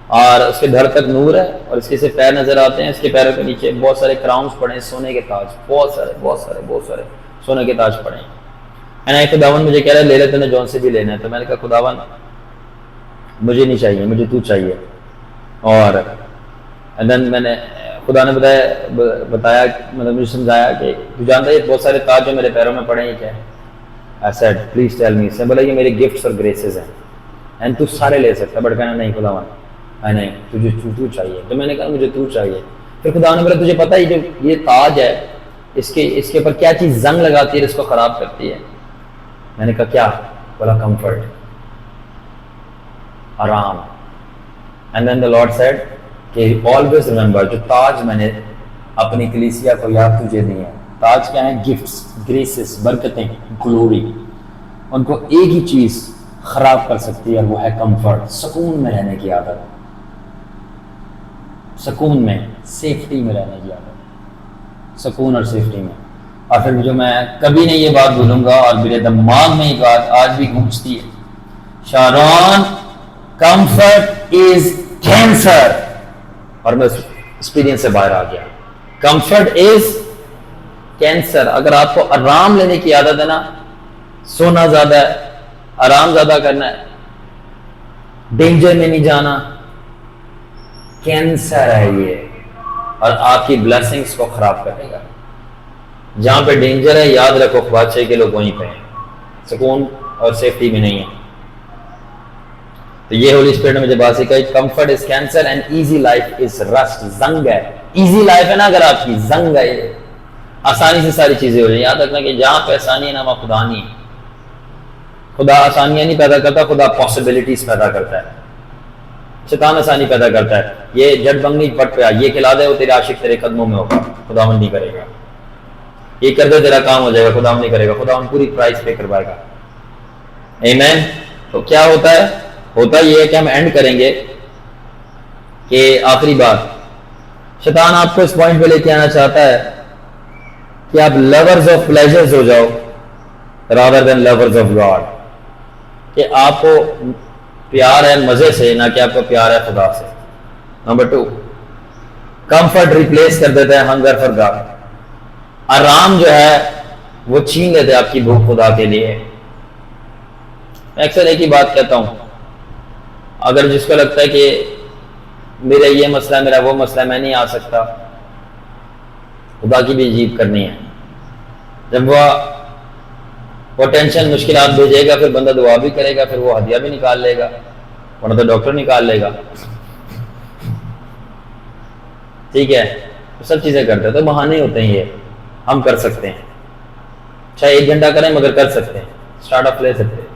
اور اس کے دھڑ تک نور ہے, اور اس کے سے پیر نظر آتے ہیں. اس کے پیروں کے نیچے بہت سارے کراؤنز پڑے ہیں, سونے کے تاج, بہت سارے سونے کے تاج پڑے ہیں. خداوند مجھے کہہ رہا ہے لے لے, تو نے جون سے بھی لینا ہے. تو میں نے کہا خداوند مجھے نہیں چاہیے, مجھے تو چاہیے. اور میں نے خدا نے بتایا مطلب مجھے سمجھایا کہ تو جانتا ہے بہت سارے تاج جو میرے پیروں میں پڑے ہیں کیا ہے. I said please tell me. سے بولا یہ میرے گفٹس اور گریسز ہیں, اینڈ تو سارے لے سکتا. بٹ کہنا نہیں خداوند نہیں, تجھے تو چاہیے. تو میں نے کہا مجھے تو چاہیے. پھر خدا نے بولا تجھے پتہ ہے جو یہ تاج ہے اس کے اوپر کیا چیز زنگ لگاتی ہے, اس کو خراب کرتی ہے. میں نے کہا کیا؟ بولا کمفرٹ, آرام. And then the Lord said کہ always remember, جو تاج میں نے اپنی کلیسیا کو یاد تجھے دی ہیں. تاج کیا ہیں؟ گفٹس, گریسز, برکتیں, گلوری. ان کو ایک ہی چیز خراب کر سکتی ہے, اور وہ ہے کمفرٹ, سکون میں رہنے کی عادت. سکون میں, سیفٹی میں رہنے کی عادت, سکون اور سیفٹی میں. اور پھر جو میں کبھی نہیں یہ بات بھولوں گا, اور میرے دماغ میں یہ بات آج بھی گونجتی ہے, شارون کمفرٹ از کینسر. اور میں ایکسپیرینس سے باہر آ گیا. Comfort is cancer. اگر آپ کو آرام لینے کی عادت ہے نا, سونا زیادہ ہے, آرام زیادہ کرنا ہے, ڈینجر میں نہیں جانا, کینسر ہے یہ, اور آپ کی بلیسنگز کو خراب کرے گا. جہاں پہ ڈینجر ہے یاد رکھو بادشاہ کے لوگ وہیں پہ ہیں, سکون اور سیفٹی میں نہیں ہے. تو یہ ہولی اسپرٹ نے مجھے بات سکھائی, comfort is cancer and easy life is rust. زنگ ہے, ایزی لائف ہے نا اگر آپ کی, زنگ ہے, آسانی سے ساری چیزیں ہو رہی ہیں. یاد رکھنا کہ جہاں پہ آسانی ہے نا وہاں خدا نہیں ہے. خدا آسانیاں نہیں پیدا کرتا, خدا پاسبلٹیز پیدا کرتا ہے. شیطان آسانی پیدا کرتا ہے. یہ جٹ بنگنی پٹ پہ یہ کھلا دے وہ تیرے عاشق تیرے قدموں میں ہوگا, خداوند نہیں کرے گا. یہ کر دے تیرا کام ہو جائے گا, خداوند نہیں کرے گا, خداوند پوری پرائز پے کروائے گا. آمین. تو کیا ہوتا ہے؟ ہوتا یہ ہے کہ ہم اینڈ کریں گے کہ آخری بات, شیطان آپ کو اس پوائنٹ پہ لے کے آنا چاہتا ہے کہ آپ لورز آف پلیجرز ہو جاؤ rather than lovers of God, کہ آپ کو پیار ہے مزے سے نہ کہ آپ کو پیار ہے خدا سے. نمبر 2, کمفرٹ ریپلیس کر دیتا ہے ہنگر فار گاڈ. آرام جو ہے وہ چھین لیتے آپ کی بھوک خدا کے لیے. میں اکثر ایک ہی بات کہتا ہوں, اگر جس کو لگتا ہے کہ میرا یہ مسئلہ میرا وہ مسئلہ میں نہیں آ سکتا, خدا کی بھی عجیب کرنی ہے. جب وہ ٹینشن مشکلات بھیجے گا پھر بندہ دعا بھی کرے گا, پھر وہ ہدیہ بھی نکال لے گا, ورنہ تو ڈاکٹر نکال لے گا. ٹھیک ہے, سب چیزیں کرتے ہیں تو بہانے ہوتے ہیں, یہ ہم کر سکتے ہیں, چاہے 1 گھنٹہ کریں مگر کر سکتے ہیں, اسٹارٹ اپ لے سکتے ہیں.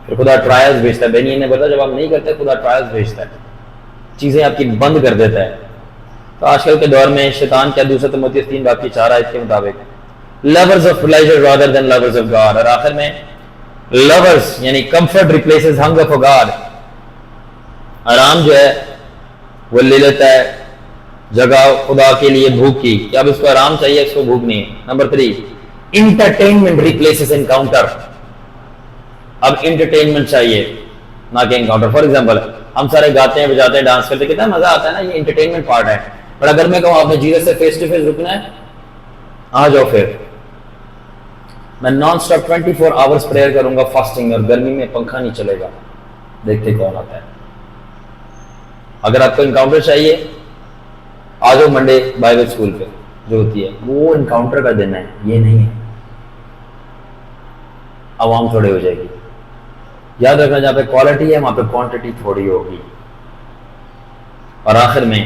پھر خدا ٹرائلز بھیجتا ہے. بینی نے بتا جب آپ نہیں کرتے خدا ٹرائلز بھیجتا ہے, چیزیں آپ کی بند کر دیتا ہے. تو آج کل کے دور میں شیطان کیا 2 تیموتھی 3:4 کے مطابق lovers of pleasure rather than lovers of God, اور آخر میں lovers یعنی comfort replaces hunger for God. آرام جو ہے وہ لے لیتا ہے جگہ خدا کے لیے بھوک کی, کہ اب اس کو آرام چاہیے, اس کو بھوک نہیں ہے. Number 3, entertainment replaces encounter. اب انٹرٹینمنٹ چاہیے نہ کہ انکاؤنٹر. فار ایگزامپل ہم سارے گاتے ہیں بجاتے ہیں ڈانس کرتے, کتنا مزہ آتا ہے نا, یہ انٹرٹینمنٹ پارٹ ہے. پر اگر میں کہوں آپ نے جیسس سے فیس ٹو فیس رکنا ہے, آ جاؤ پھر میں نان اسٹاپ 24 آورس پریئر کروں گا فاسٹنگ, اور گرمی میں پنکھا نہیں چلے گا, دیکھتے کون آتا ہے. اگر آپ کو انکاؤنٹر چاہیے آ جاؤ منڈے بائبل اسکول پہ جو ہوتی ہے, وہ انکاؤنٹر کا دن ہے, یہ نہیں ہے. عوام تھوڑی ہو جائے گی. یاد رکھنا جہاں پہ کوالٹی ہے وہاں پہ کوانٹٹی تھوڑی ہوگی. اور آخر میں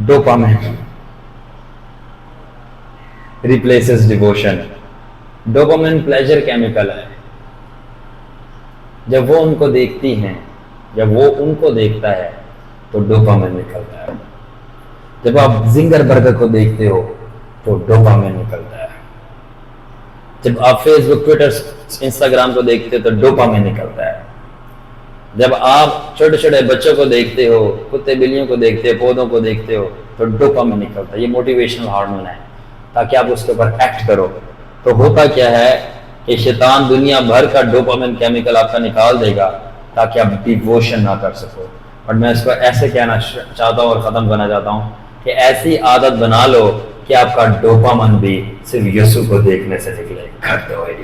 dopamine replaces devotion. Dopamine pleasure chemical ہے. جب وہ ان کو دیکھتی ہیں, جب وہ ان کو دیکھتا ہے تو ڈوپامین نکلتا ہے. جب آپ زنگر برگر کو دیکھتے ہو تو ڈوپامین نکلتا ہے. جب آپ فیس بک ٹویٹر انسٹاگرام کو دیکھتے ہو تو ڈوپامین نکلتا ہے. جب آپ چھوٹے چھوٹے بچوں کو دیکھتے ہو, کتے بلیوں کو دیکھتے ہو, پودوں کو دیکھتے ہو تو ڈوپامین نکلتا ہے. یہ موٹیویشنل ہارمون ہے تاکہ آپ اس کے اوپر ایکٹ کرو. تو ہوتا کیا ہے کہ شیطان دنیا بھر کا ڈوپامین کیمیکل آپ کا نکال دے گا تاکہ آپ ڈیووشن نہ کر سکو. اور میں اس کو ایسے کہنا چاہتا ہوں اور ختم کرنا چاہتا ہوں کہ ایسی عادت بنا لو کہ آپ کا ڈوپامین بھی صرف یسوع کو دیکھنے سے نکلے. کرتے ہوئے